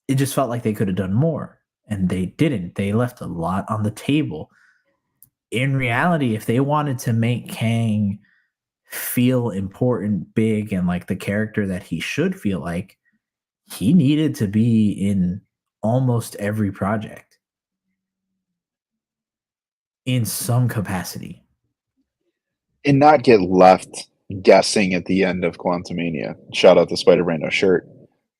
it just felt like they could have done more, and they didn't. They left a lot on the table. In reality, if they wanted to make Kang feel important, big, and like the character that he should feel like, he needed to be in almost every project in some capacity. And not get left guessing at the end of Quantumania. Shout out to Spider-Man No Shirt.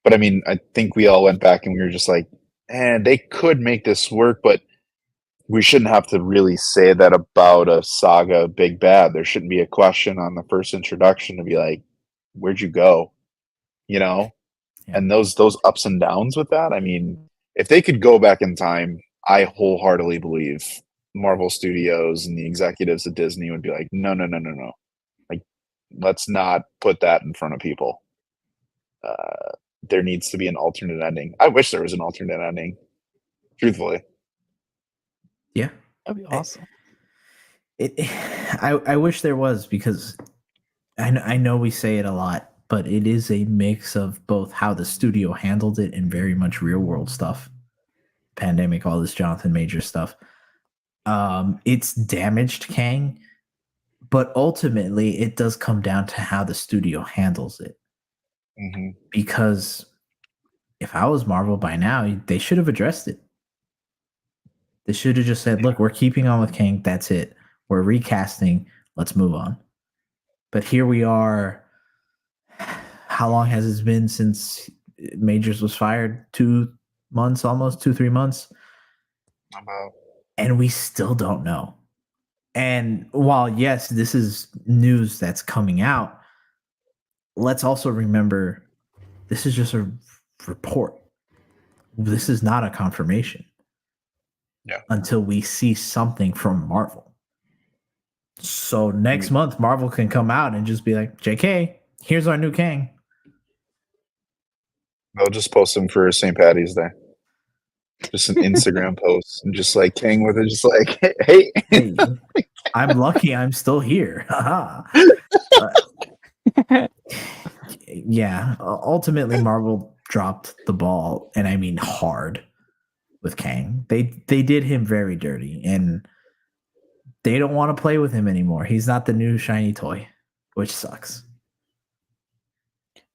But I mean, I think we all went back and we were just like, they could make this work, but we shouldn't have to really say that about a saga Big Bad. There shouldn't be a question on the first introduction to be like, where'd you go? Yeah. And those ups and downs with that. I mean, if they could go back in time, I wholeheartedly believe Marvel Studios and the executives at Disney would be like, no. Like, let's not put that in front of people. There needs to be an alternate ending. I wish there was an alternate ending, truthfully. Yeah. That'd be awesome. I wish there was, because I know we say it a lot, but it is a mix of both how the studio handled it and very much real world stuff. Pandemic, all this Jonathan Major stuff. It's damaged Kang, but ultimately it does come down to how the studio handles it. Mm-hmm. Because if I was Marvel by now, they should have addressed it. They should have just said, look, we're keeping on with Kang. That's it. We're recasting. Let's move on. But here we are. How long has it been since Majors was fired? 2 months, almost 2-3 months. About. And we still don't know. And while, yes, this is news that's coming out, let's also remember this is just a report. This is not a confirmation. Yeah. until we see something from Marvel. So next month, Marvel can come out and just be like, JK, here's our new Kang. They'll just post him for St. Patty's Day. Just an Instagram post, and just like Kang with it, just like, hey. Hey, I'm lucky I'm still here. Yeah, ultimately Marvel dropped the ball, and I mean hard, with Kang. They did him very dirty, and they don't want to play with him anymore. He's not the new shiny toy, which sucks.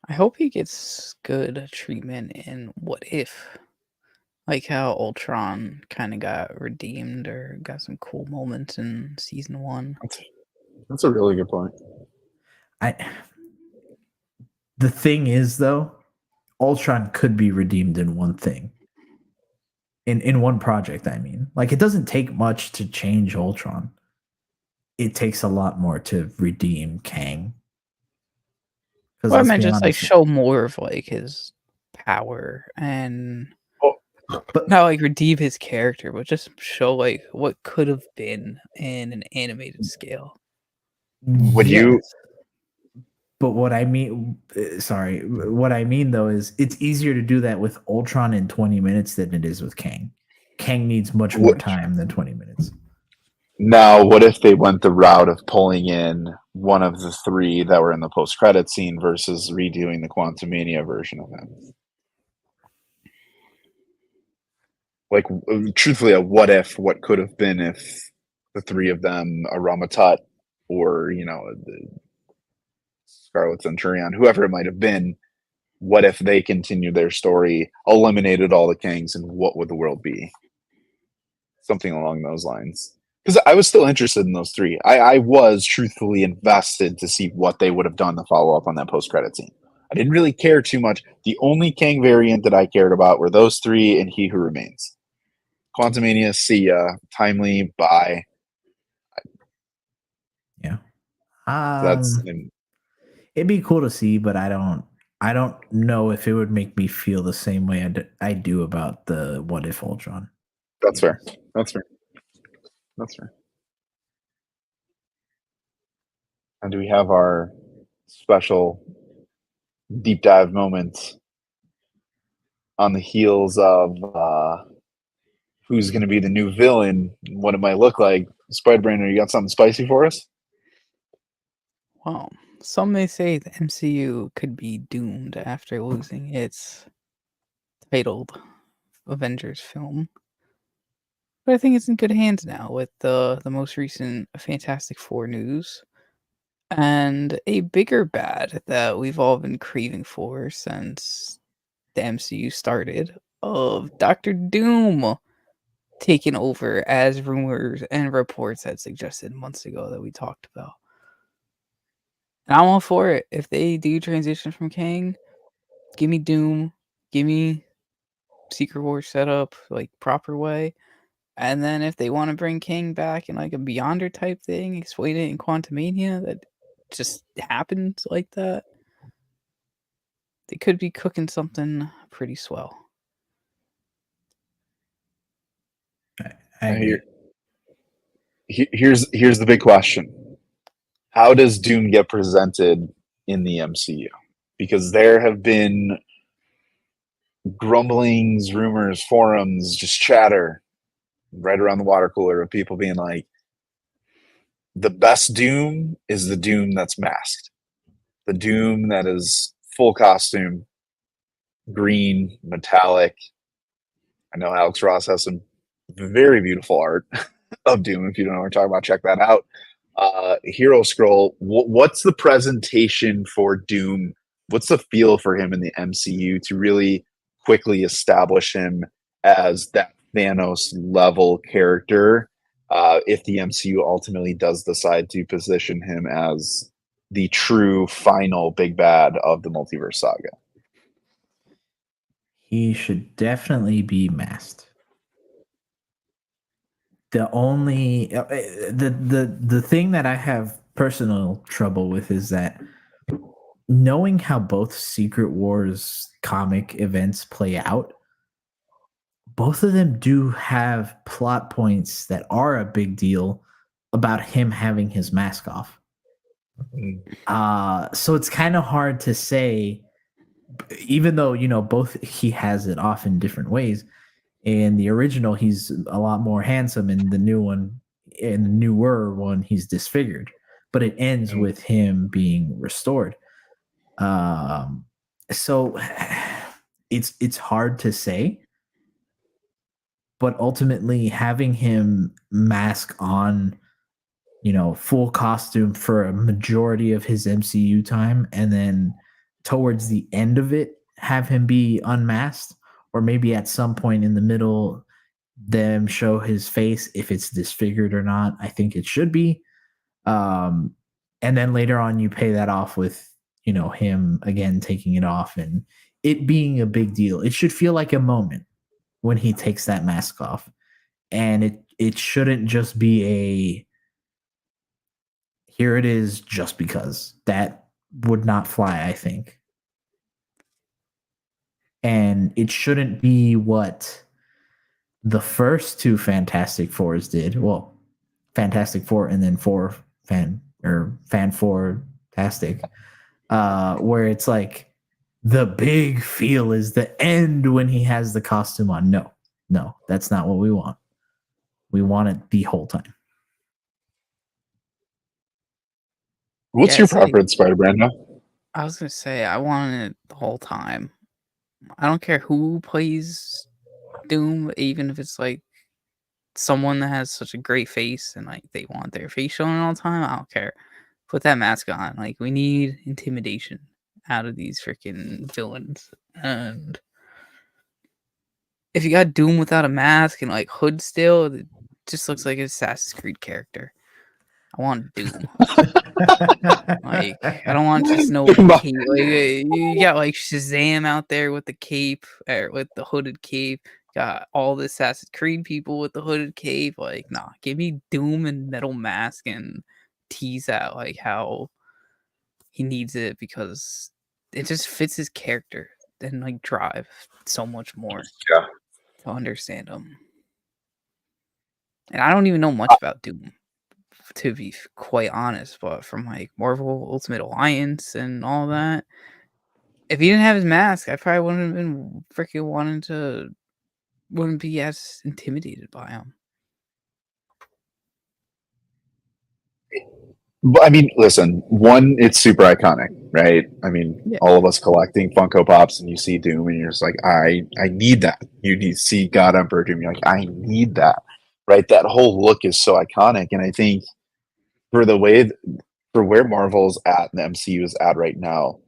I hope he gets good treatment in What If. Like how Ultron kind of got redeemed or got some cool moments in season 1. That's a really good point. The thing is, though, Ultron could be redeemed in one thing. In one project, I mean. Like, it doesn't take much to change Ultron. It takes a lot more to redeem Kang. Well, I meant just like show more of like his power and but not like redeem his character, but just show like what could have been in an animated scale. Would you? But what I mean, what I mean though is it's easier to do that with Ultron in 20 minutes than it is with Kang. Kang needs much more time than 20 minutes. Now, what if they went the route of pulling in one of the 3 that were in the post-credit scene versus redoing the Quantumania version of him? Like, truthfully, a what if, what could have been if the 3 of them, a Ramatut, or, the Scarlet Centurion, whoever it might have been, what if they continued their story, eliminated all the Kangs, and what would the world be? Something along those lines. Because I was still interested in those 3. I was truthfully invested to see what they would have done to follow up on that post-credit scene. I didn't really care too much. The only Kang variant that I cared about were those 3 and He Who Remains. Quantumania, see ya. Timely, bye. Yeah. It'd be cool to see, but I don't know if it would make me feel the same way I do about the What If Ultron. That's fair. And do we have our special deep dive moment on the heels of who's going to be the new villain, what it might look like? Spider-Brainer, you got something spicy for us? Well, some may say the MCU could be doomed after losing its titled Avengers film. But I think it's in good hands now with the most recent Fantastic Four news and a bigger bad that we've all been craving for since the MCU started of Doctor Doom taking over as rumors and reports had suggested months ago that we talked about. And I'm all for it. If they do transition from Kang, give me Doom, give me Secret Wars setup, like proper way. And then if they want to bring Kang back in like a Beyonder type thing, explain it in Quantumania that just happened like that, they could be cooking something pretty swell. I agree. Here's the big question. How does Dune get presented in the MCU? Because there have been grumblings, rumors, forums, just chatter right around the water cooler of people being like, the best Doom is the Doom that's masked. The Doom that is full costume, green, metallic. I know Alex Ross has some very beautiful art of Doom. If you don't know what we're talking about, check that out. Hero Scroll, what's the presentation for Doom? What's the feel for him in the MCU to really quickly establish him as that Thanos level character if the MCU ultimately does decide to position him as the true final big bad of the multiverse saga? He should definitely be masked. The only the thing that I have personal trouble with is that knowing how both Secret Wars comic events play out, both of them do have plot points that are a big deal about him having his mask off. So it's kind of hard to say, even though, you know, both he has it off in different ways. In the original, he's a lot more handsome. In the new one, in the newer one, he's disfigured. But it ends with him being restored. So it's hard to say. But ultimately, having him mask on, you know, full costume for a majority of his MCU time, and then towards the end of it, have him be unmasked, or maybe at some point in the middle, them show his face if it's disfigured or not. I think it should be. And then later on, you pay that off with, you know, him again taking it off and it being a big deal. It should feel like a moment when he takes that mask off. And it shouldn't just be a here it is just because. That would not fly, I think. And it shouldn't be what the first two Fantastic Fours did. Well, Fantastic Four and then Fan Four Tastic, where it's like the big feel is the end when he has the costume on. No, that's not what we want. We want it the whole time. What's your preference, Spider-Man? I was gonna say I wanted it the whole time. I don't care who plays Doom, even if it's like someone that has such a great face and like they want their face showing all the time. I don't care. Put that mask on. Like, we need intimidation out of these freaking villains. And if you got Doom without a mask and like hood still, it just looks like an Assassin's Creed character. I want Doom. Like, I don't want just no cape. Like, you got like Shazam out there with the cape, or with the hooded cape. Got all the Assassin's Creed people with the hooded cape. Like, nah, give me Doom and metal mask and tease out like how he needs it, because it just fits his character and like drive so much more. Yeah. To understand him. And I don't even know much about Doom, to be quite honest, but from like Marvel Ultimate Alliance and all that, if he didn't have his mask, I probably wouldn't have been freaking wouldn't be as intimidated by him. But I mean, listen, one, it's super iconic, right? I mean, all of us collecting Funko Pops, and you see Doom, and you're just like, I need that. You need to see God Emperor Doom, you're like, I need that, right? That whole look is so iconic, and I think for where Marvel's at and the MCU is at right now,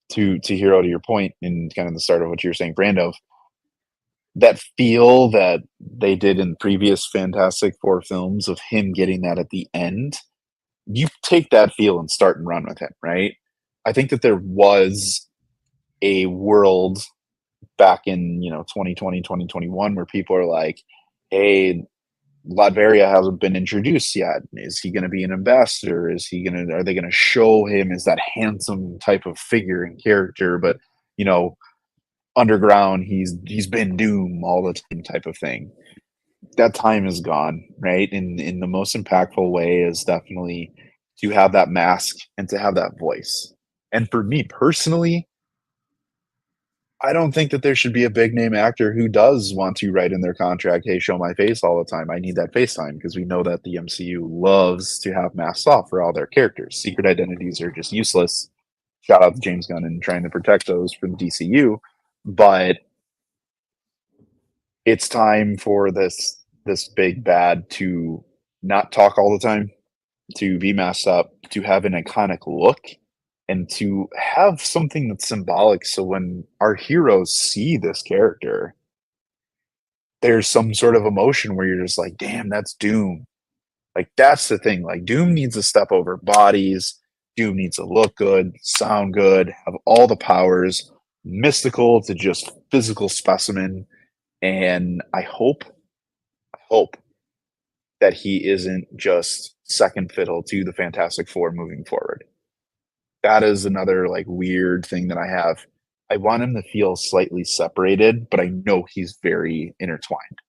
to Hero, to your point, and kind of the start of what you were saying, Brando, that feel that they did in previous Fantastic Four films of him getting that at the end, you take that feel and start and run with it, right? I think that there was a world back in 2020, 2021 where people are like, hey, Latveria hasn't been introduced yet. Is he going to be an ambassador? Are they going to show him as that handsome type of figure and character, but underground he's been Doom all the time type of thing? That time is gone, right? In the most impactful way is definitely to have that mask and to have that voice. And for me personally, I don't think that there should be a big name actor who does want to write in their contract, hey, show my face all the time. I need that face time, because we know that the MCU loves to have masks off for all their characters. Secret identities are just useless. Shout out to James Gunn and trying to protect those from DCU. But it's time for this big bad to not talk all the time, to be masked up, to have an iconic look, and to have something that's symbolic. So when our heroes see this character, there's some sort of emotion where you're just like, damn, that's Doom. Like, that's the thing. Like, Doom needs to step over bodies. Doom needs to look good, sound good, have all the powers, mystical to just physical specimen. And I hope that he isn't just second fiddle to the Fantastic Four moving forward. That is another like weird thing that I have. I want him to feel slightly separated, but I know he's very intertwined.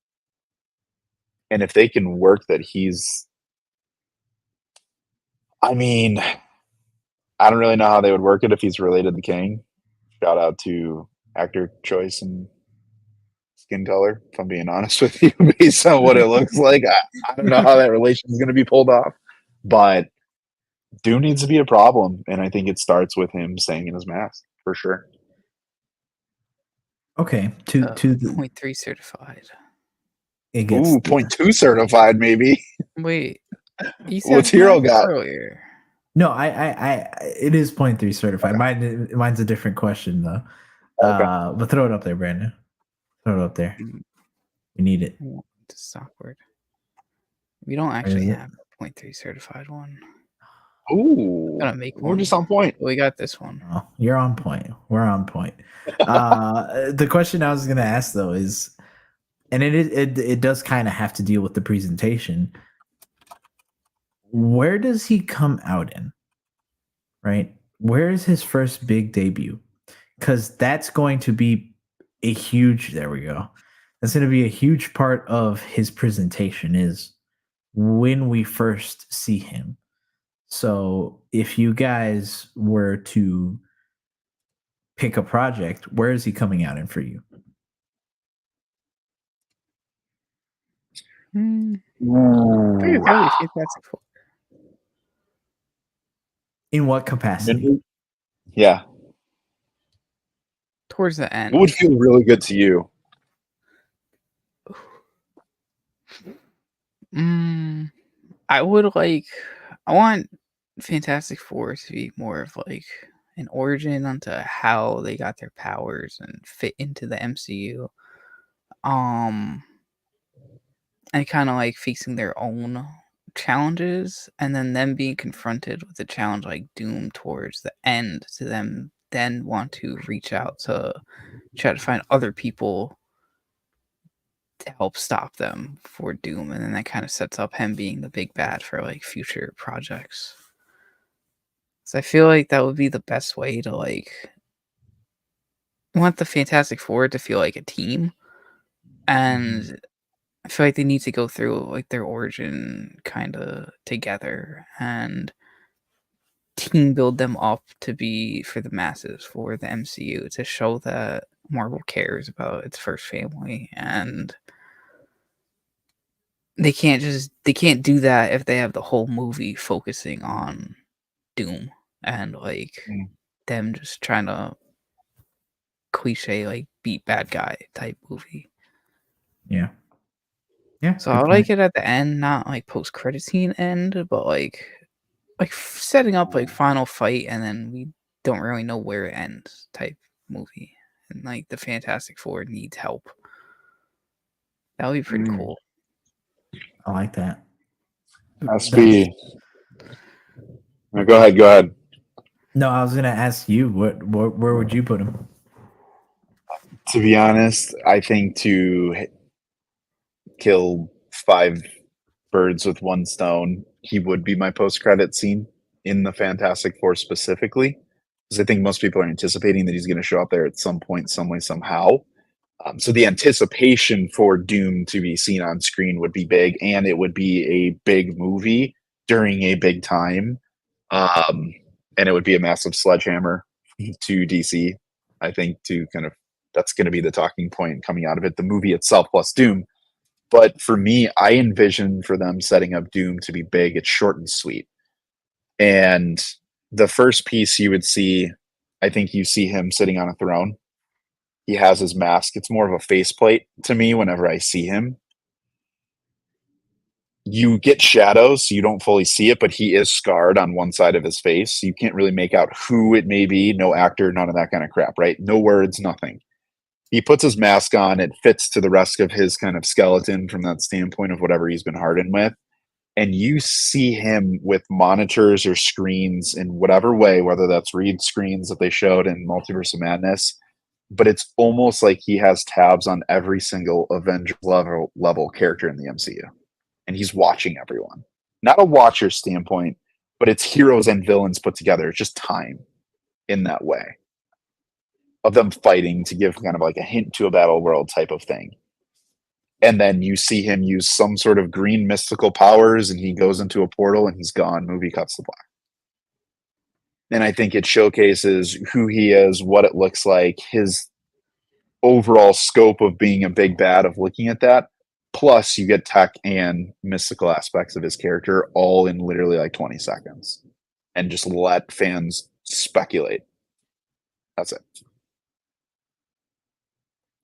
And if they can work that I mean, I don't really know how they would work it if he's related to Kang. Shout out to actor choice and skin color, if I'm being honest with you, based on what it looks like. I don't know how that relation is going to be pulled off, but Dune needs to be a problem, and I think it starts with him staying in his mask for sure. Okay, to the 0.3 certified. it gets Ooh, 0.2 certified, maybe. Wait, you said What's Hero math got? earlier. no, I it is 0.3 certified. Okay. Mine's a different question though. Okay. But throw it up there, Brandon. Throw it up there. We need it. It's awkward. We don't Where actually is it? have a 0.3 certified one. Ooh, Gotta make we're one. just on point. We got this one. Oh, you're on point. We're on point. The question I was gonna ask though is, and it does kind of have to deal with the presentation. Where does he come out in? Right? Where is his first big debut? Because that's going to be a huge. There we go. That's going to be a huge part of his presentation. Is when we first see him. So if you guys were to pick a project, where is he coming out in for you? I think it's really Fantastic Four. In what capacity? Yeah. Towards the end. What would feel really good to you? I want Fantastic Four to be more of like an origin onto how they got their powers and fit into the MCU. And kind of like facing their own challenges, and then them being confronted with a challenge like Doom towards the end, to them then want to reach out to try to find other people to help stop them for Doom, and then that kind of sets up him being the big bad for like future projects. So I feel like that would be the best way to like want the Fantastic Four to feel like a team, and I feel like they need to go through like their origin kind of together and team build them up to be for the masses, for the MCU, to show that Marvel cares about its first family, and they can't do that if they have the whole movie focusing on Doom and like them just trying to cliche like beat bad guy type movie. Yeah. Yeah. So I like it at the end, not like post credit scene end, but like setting up like final fight, and then we don't really know where it ends type movie, and like the Fantastic Four needs help. That would be pretty cool. I like that. SB. No, go ahead. No, I was gonna ask you where would you put him? To be honest, I think to kill 5 birds with one stone, he would be my post-credit scene in the Fantastic Four specifically, because I think most people are anticipating that he's going to show up there at some point, some way, somehow. So the anticipation for Doom to be seen on screen would be big, and it would be a big movie during a big time, and it would be a massive sledgehammer to DC. I think to kind of that's going to be the talking point coming out of it, the movie itself plus Doom. But for me, I envision for them setting up Doom to be big. It's short and sweet. And the first piece you would see, I think you see him sitting on a throne. He has his mask. It's more of a faceplate to me whenever I see him. You get shadows, so you don't fully see it, but he is scarred on one side of his face. You can't really make out who it may be. No actor, none of that kind of crap, right? No words, nothing. He puts his mask on. It fits to the rest of his kind of skeleton from that standpoint of whatever he's been hardened with. And you see him with monitors or screens in whatever way, whether that's read screens that they showed in Multiverse of Madness, but it's almost like he has tabs on every single Avengers level character in the MCU. And he's watching everyone. Not a watcher standpoint, but it's heroes and villains put together. It's just time in that way. of them fighting to give kind of like a hint to a battle world type of thing. And then you see him use some sort of green mystical powers, and he goes into a portal and he's gone. Movie cuts to black. And I think it showcases who he is, what it looks like, his overall scope of being a big bad, of looking at that. Plus, you get tech and mystical aspects of his character all in literally like 20 seconds. And just let fans speculate. That's it.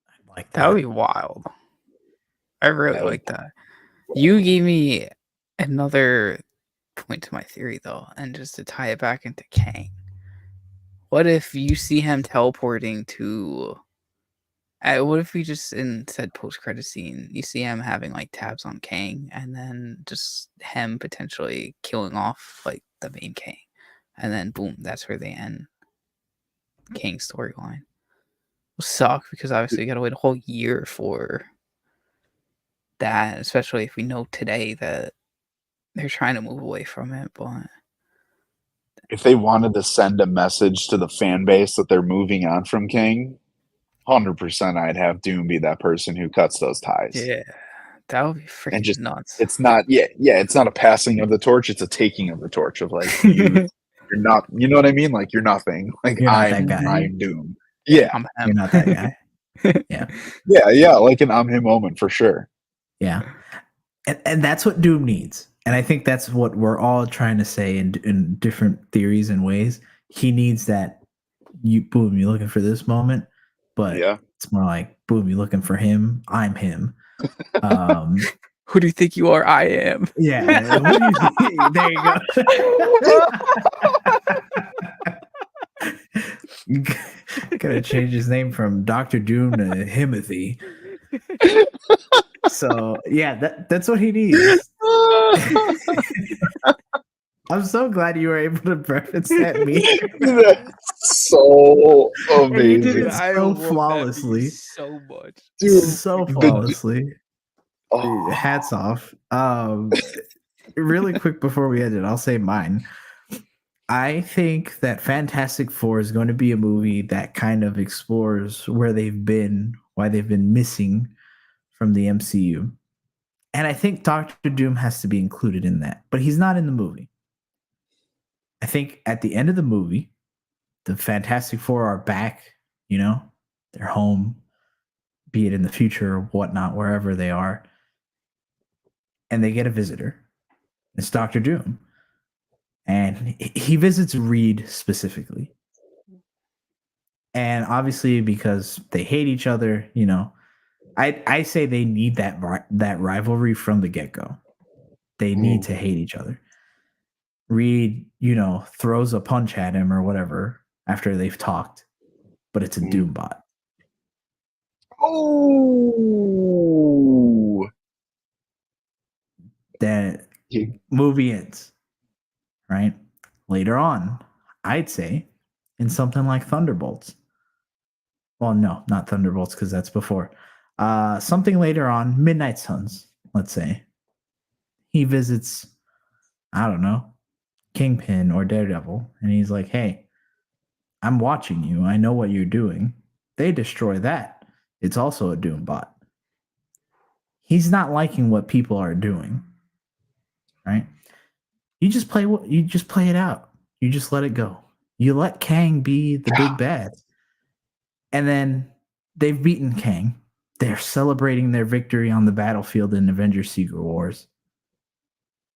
I like That would be wild. I really That would- like that. You gave me another point to my theory, though, and just to tie it back into Kang. What if you see him teleporting to? What if we just in said post-credit scene, you see him having like tabs on Kang, and then just him potentially killing off like the main Kang, and then boom, that's where they end Kang's storyline. Will suck because obviously you gotta wait a whole year for that, especially if we know today that they're trying to move away from it. But If they wanted to send a message to the fan base that they're moving on from King, 100% I'd have Dune be that person who cuts those ties. yeah, that would be freaking And just nuts. it's not it's not a passing of the torch, it's a taking of the torch of like you're not, you know what I mean? Like you're nothing. Like You're not that guy. I'm Doom. Yeah. I'm You're him. not that guy. Yeah. Yeah, like an I'm him moment for sure. Yeah. And that's what Doom needs. And I think that's what we're all trying to say in different theories and ways. He needs that you looking for this moment, but Yeah. it's more like boom, you looking for him, I'm him. Who do you think you are? I am. Yeah. What do you think? There you go. Gotta change his name from Dr. Doom to Himothy. So yeah, that's what he needs. I'm so glad you were able to preface that meme. That's so And you did amazing. it so flawlessly. so much. Dude, So flawlessly. Hats off. Really quick before we end it, I'll say mine. I think that Fantastic Four is going to be a movie that kind of explores where they've been, why they've been missing from the MCU. And I think Doctor Doom has to be included in that, but he's not in the movie. I think at the end of the movie, the Fantastic Four are back, they're home, be it in the future or whatnot, wherever they are. And they get a visitor. It's Doctor Doom. And he visits Reed specifically. And obviously, because they hate each other, I say they need that rivalry from the get-go. They need to hate each other. Reed, throws a punch at him or whatever after they've talked, but it's a Doom bot. Oh, Then movie ends, right? Later on, I'd say in something like Thunderbolts. Well, no, not Thunderbolts because that's before. Something later on, Midnight Suns, let's say. He visits, I don't know, Kingpin or Daredevil, and he's like, hey, I'm watching you. I know what you're doing. They destroy that. It's also a Doom bot. He's not liking what people are doing, right? You just play it out. You just let it go. You let Kang be the big bad. And then they've beaten Kang. They're celebrating their victory on the battlefield in Avengers Secret Wars.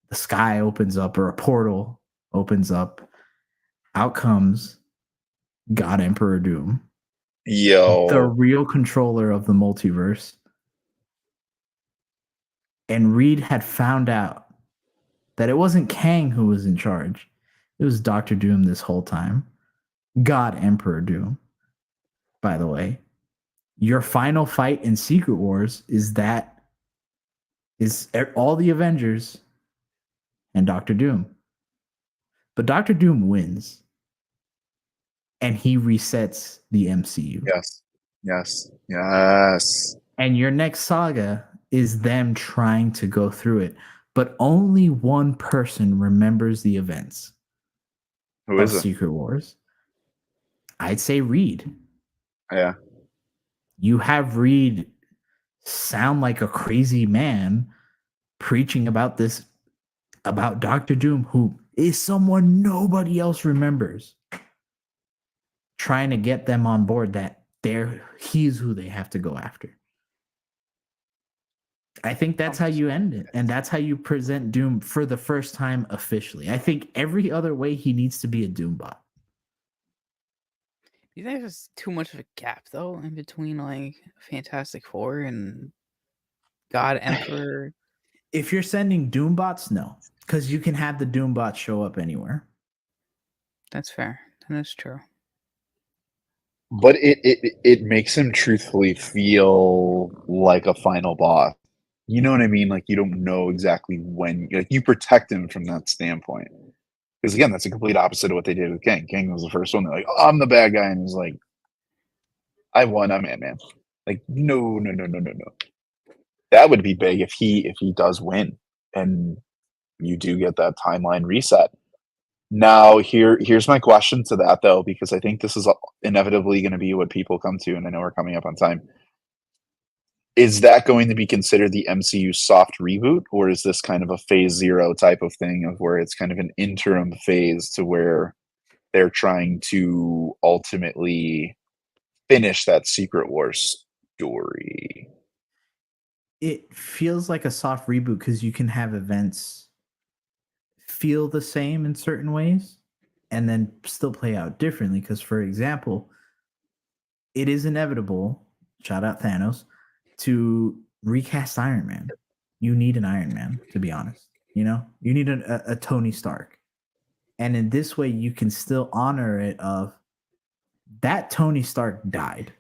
The sky opens up, or a portal opens up. Out comes God Emperor Doom. yo. The real controller of the multiverse. And Reed had found out that it wasn't Kang who was in charge. It was Dr. Doom this whole time. God Emperor Doom. By the way, your final fight in Secret Wars is all the Avengers and Dr. Doom. But Dr. Doom wins. And he resets the MCU. Yes. And your next saga is them trying to go through it. But only one person remembers the events Who is it? Secret Wars. I'd say Reed. Yeah. You have Reed sound like a crazy man preaching about this, about Doctor Doom, who is someone nobody else remembers, trying to get them on board that he's who they have to go after. I think that's how you end it, and that's how you present Doom for the first time officially. I think every other way he needs to be a Doombot. You think there's too much of a gap though in between like Fantastic Four and God Emperor? If you're sending Doombots, no, because you can have the Doombots show up anywhere. That's fair. That's true. But it makes him truthfully feel like a final boss. You know what I mean? Like you don't know exactly when. Like you protect him from that standpoint. Because again, that's a complete opposite of what they did with Kang. Kang was the first one. They're like, "Oh, I'm the bad guy," and he's like, "I won. I'm Ant-Man." Like, no, no, no, no, no, no. That would be big if he does win, and you do get that timeline reset. Now, here's my question to that though, because I think this is inevitably going to be what people come to, and I know we're coming up on time. Is that going to be considered the MCU soft reboot, or is this kind of a phase 0 type of thing of where it's kind of an interim phase to where they're trying to ultimately finish that Secret Wars story? It feels like a soft reboot because you can have events feel the same in certain ways and then still play out differently. Because, for example, it is inevitable, shout out Thanos, to recast Iron Man. You need an Iron Man, to be honest. You know, you need a Tony Stark. And in this way, you can still honor it of that Tony Stark died.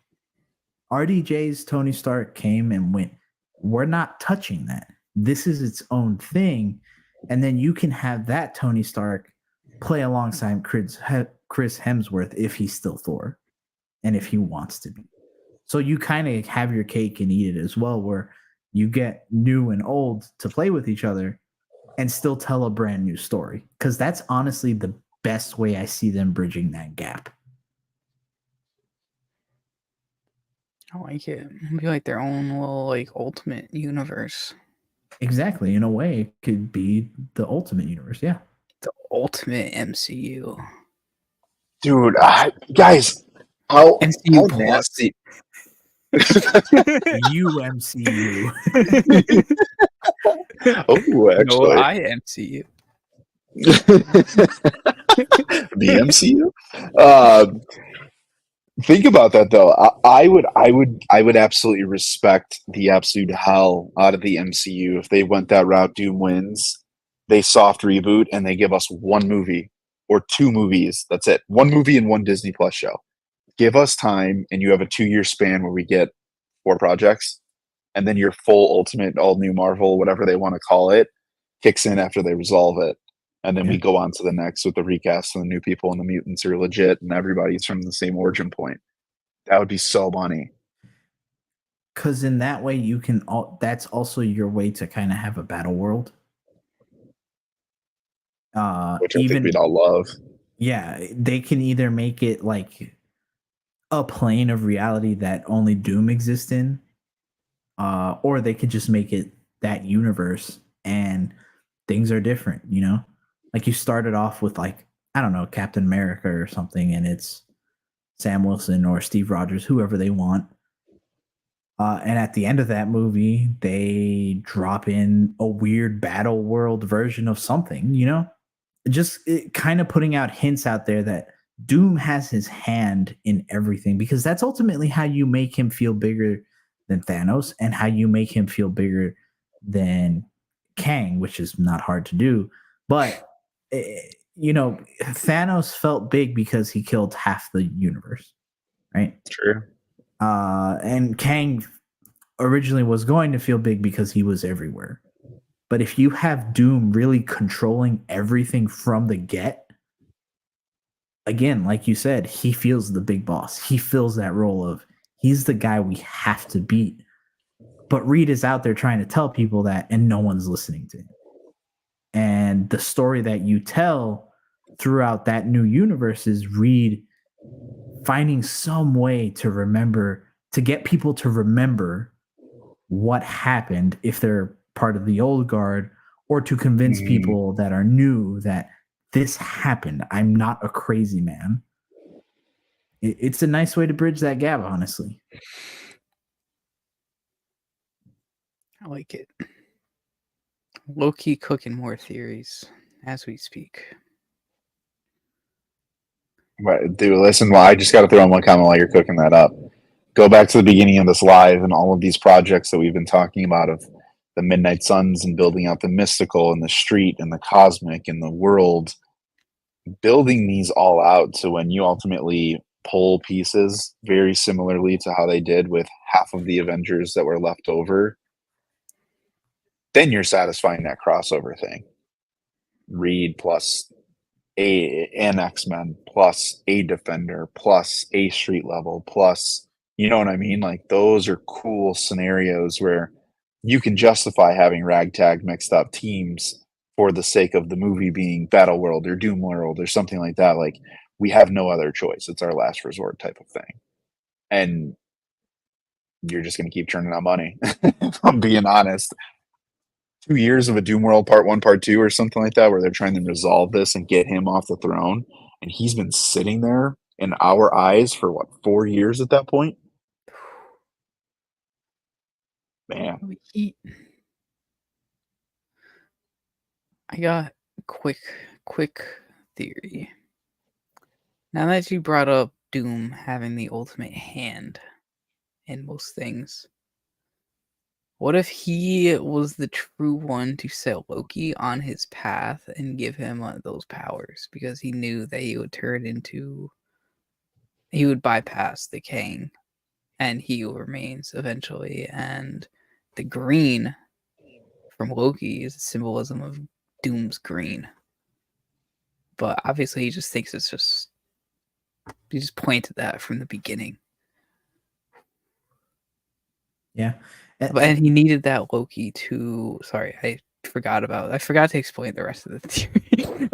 RDJ's Tony Stark came and went. We're not touching that. This is its own thing. And then you can have that Tony Stark play alongside Chris Hemsworth if he's still Thor and if he wants to be. So you kind of have your cake and eat it as well, where you get new and old to play with each other and still tell a brand new story. Because that's honestly the best way I see them bridging that gap. I like it. It'd be like their own little like ultimate universe. Exactly. In a way, it could be the ultimate universe. Yeah. The ultimate MCU. Dude, guys, how MCU plus. nasty. UMCU. Oh, actually. No, I MCU. The MCU? Think about that though. I would absolutely respect the absolute hell out of the MCU if they went that route. Doom wins, they soft reboot, and they give us one movie or two movies. That's it. One movie and one Disney Plus show. Give us time, and you have a 2-year span where we get 4 projects, and then your full ultimate all new Marvel, whatever they want to call it, kicks in after they resolve it. And then we go on to the next with the recast and the new people, and the mutants are legit and everybody's from the same origin point. That would be so money. Because in that way, you can. That's also your way to kind of have a battle world. Which I think we'd all love. Yeah, they can either make it like a plane of reality that only Doom exists in, or they could just make it that universe and things are different, you know? Like you started off with like, I don't know, Captain America or something, and it's Sam Wilson or Steve Rogers, whoever they want. And at the end of that movie, they drop in a weird battle world version of something, you know? Just kind of putting out hints out there that Doom has his hand in everything, because that's ultimately how you make him feel bigger than Thanos and how you make him feel bigger than Kang, which is not hard to do. But you know, Thanos felt big because he killed half the universe, right? True. And Kang originally was going to feel big because he was everywhere. But if you have Doom really controlling everything from the get, again, like you said, he feels the big boss. He fills that role of he's the guy we have to beat. But Reed is out there trying to tell people that, and no one's listening to him. And the story that you tell throughout that new universe is Reed finding some way to remember, to get people to remember what happened if they're part of the old guard, or to convince people that are new that this happened. I'm not a crazy man. It's a nice way to bridge that gap, honestly. I like it. Low-key cooking more theories as we speak. But dude, listen, well, I just got to throw in one comment while you're cooking that up. Go back to the beginning of this live and all of these projects that we've been talking about of the Midnight Suns and building out the mystical and the street and the cosmic and the world, building these all out to when you ultimately pull pieces very similarly to how they did with half of the Avengers that were left over, then you're satisfying that crossover thing. Reed plus an X-Men plus a Defender plus a street level plus, you know what I mean? Like those are cool scenarios where you can justify having ragtag mixed up teams for the sake of the movie being Battle World or Doom World or something like that. Like we have no other choice. It's our last resort type of thing. And you're just going to keep churning out money. If I'm being honest. 2 years of a Doom World Part 1, Part 2 or something like that where they're trying to resolve this and get him off the throne. And he's been sitting there in our eyes for, 4 years at that point? Man. I got quick theory. Now that you brought up Doom having the ultimate hand in most things, what if he was the true one to set Loki on his path and give him those powers because he knew that he would bypass the Kang and he remains eventually, and the green from Loki is a symbolism of Doom's green. But obviously he just thinks he just pointed that from the beginning. Yeah. And he needed that Loki to. Sorry, I forgot to explain the rest of the theory.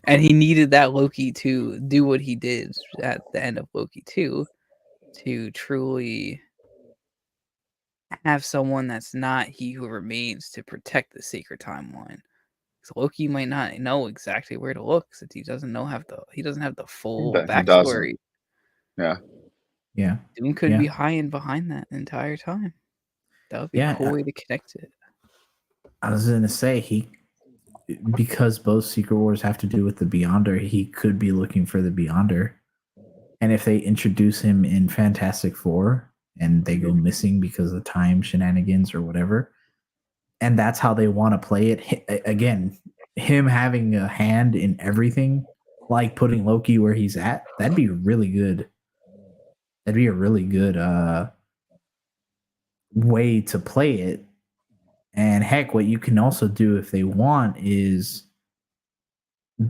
And he needed that Loki to do what he did at the end of Loki 2 to truly have someone that's not He Who Remains to protect the sacred timeline. So Loki might not know exactly where to look since he doesn't have the full backstory. Yeah. Doom could be hiding behind that entire time. That would be a cool way to connect it. I was going to say, because both Secret Wars have to do with the Beyonder, he could be looking for the Beyonder. And if they introduce him in Fantastic Four and they go missing because of time shenanigans or whatever, and that's how they want to play it, again, him having a hand in everything, like putting Loki where he's at, that'd be really good. That'd be a really good way to play it. And heck, what you can also do if they want is,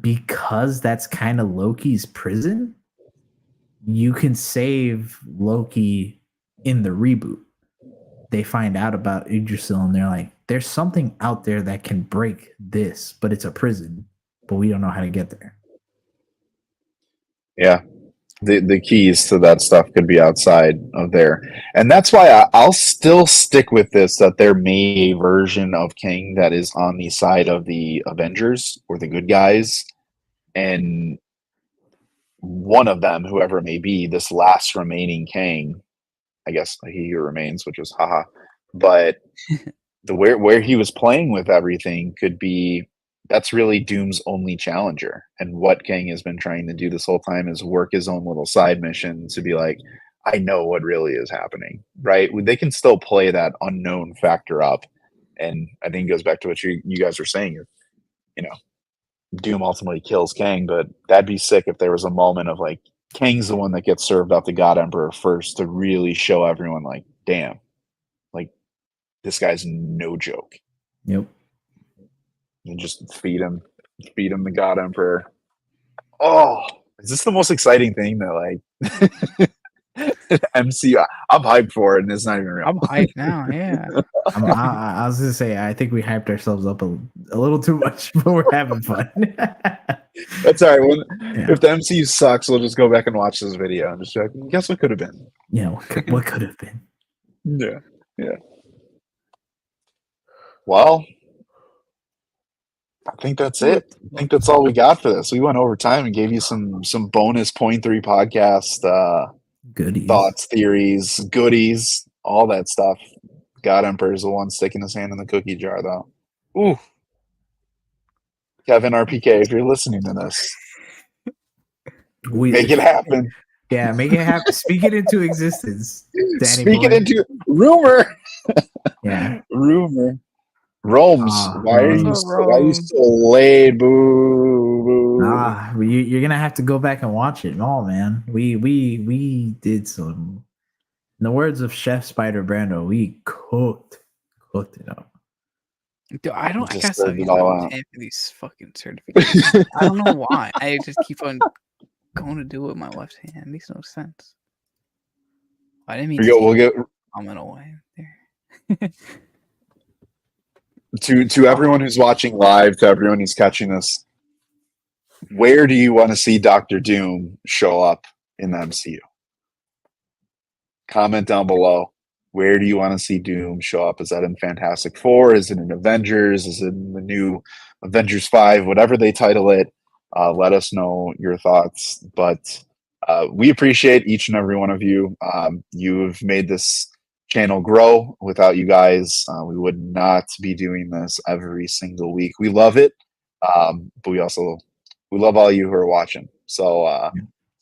because that's kind of Loki's prison, you can save Loki in the reboot. They find out about Yggdrasil and they're like, there's something out there that can break this, but it's a prison, but we don't know how to get there. Yeah. The keys to that stuff could be outside of there. And that's why I'll still stick with this, that there may be a version of Kang that is on the side of the Avengers or the good guys. And one of them, whoever it may be, this last remaining Kang, I guess He Who Remains, which was haha. But where he was playing with everything could be, that's really Doom's only challenger. And what Kang has been trying to do this whole time is work his own little side mission to be like, I know what really is happening, right? They can still play that unknown factor up. And I think it goes back to what you guys were saying, Doom ultimately kills Kang, but that'd be sick if there was a moment of like, Kang's the one that gets served up the God Emperor first to really show everyone like, damn, like this guy's no joke. Yep. And just feed him the God Emperor. Oh, is this the most exciting thing that like MCU? I'm hyped for it, and it's not even real. I'm hyped now. Yeah. I was gonna say I think we hyped ourselves up a little too much, but we're having fun. That's all right. Yeah. If the MCU sucks, we'll just go back and watch this video and just be like, guess what could have been? Yeah, what could have been? Yeah, yeah. Well, I think that's it. I think that's all we got for this. We went over time and gave you some bonus point 3 podcast Goodies. thoughts, theories, goodies, all that stuff. God Emperor is the one sticking his hand in the cookie jar, though. Ooh. Kevin RPK, if you're listening to this, make it happen. Yeah, make it happen. Speak it into existence. Danny Speak boy. it into rumor. Yeah. Rumor. Rome's. Why are you so late? Boo, boo. You're gonna have to go back and watch it. No, man. We did some. In the words of Chef Spider Brando, we cooked it up. Dude, I guess I I'm for these fucking certifications. I don't know why. I just keep on going to do it with my left hand. It makes no sense. I didn't mean we'll get comment away there. To everyone who's watching live, to everyone who's catching this, where do you want to see Dr. Doom show up in the MCU? Comment down below. Where do you want to see Doom show up? Is that in Fantastic Four? Is it in Avengers? Is it in the new Avengers 5? Whatever they title it, let us know your thoughts. But we appreciate each and every one of you. You've made this channel grow. Without you guys, we would not be doing this every single week. We love it, but we love all you who are watching. So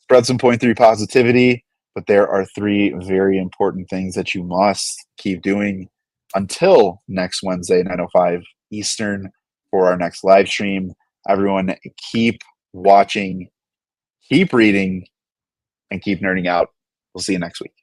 spread some point 3 positivity. But there are 3 very important things that you must keep doing until next Wednesday, 9:05 Eastern, for our next live stream. Everyone, keep watching, keep reading, and keep nerding out. We'll see you next week.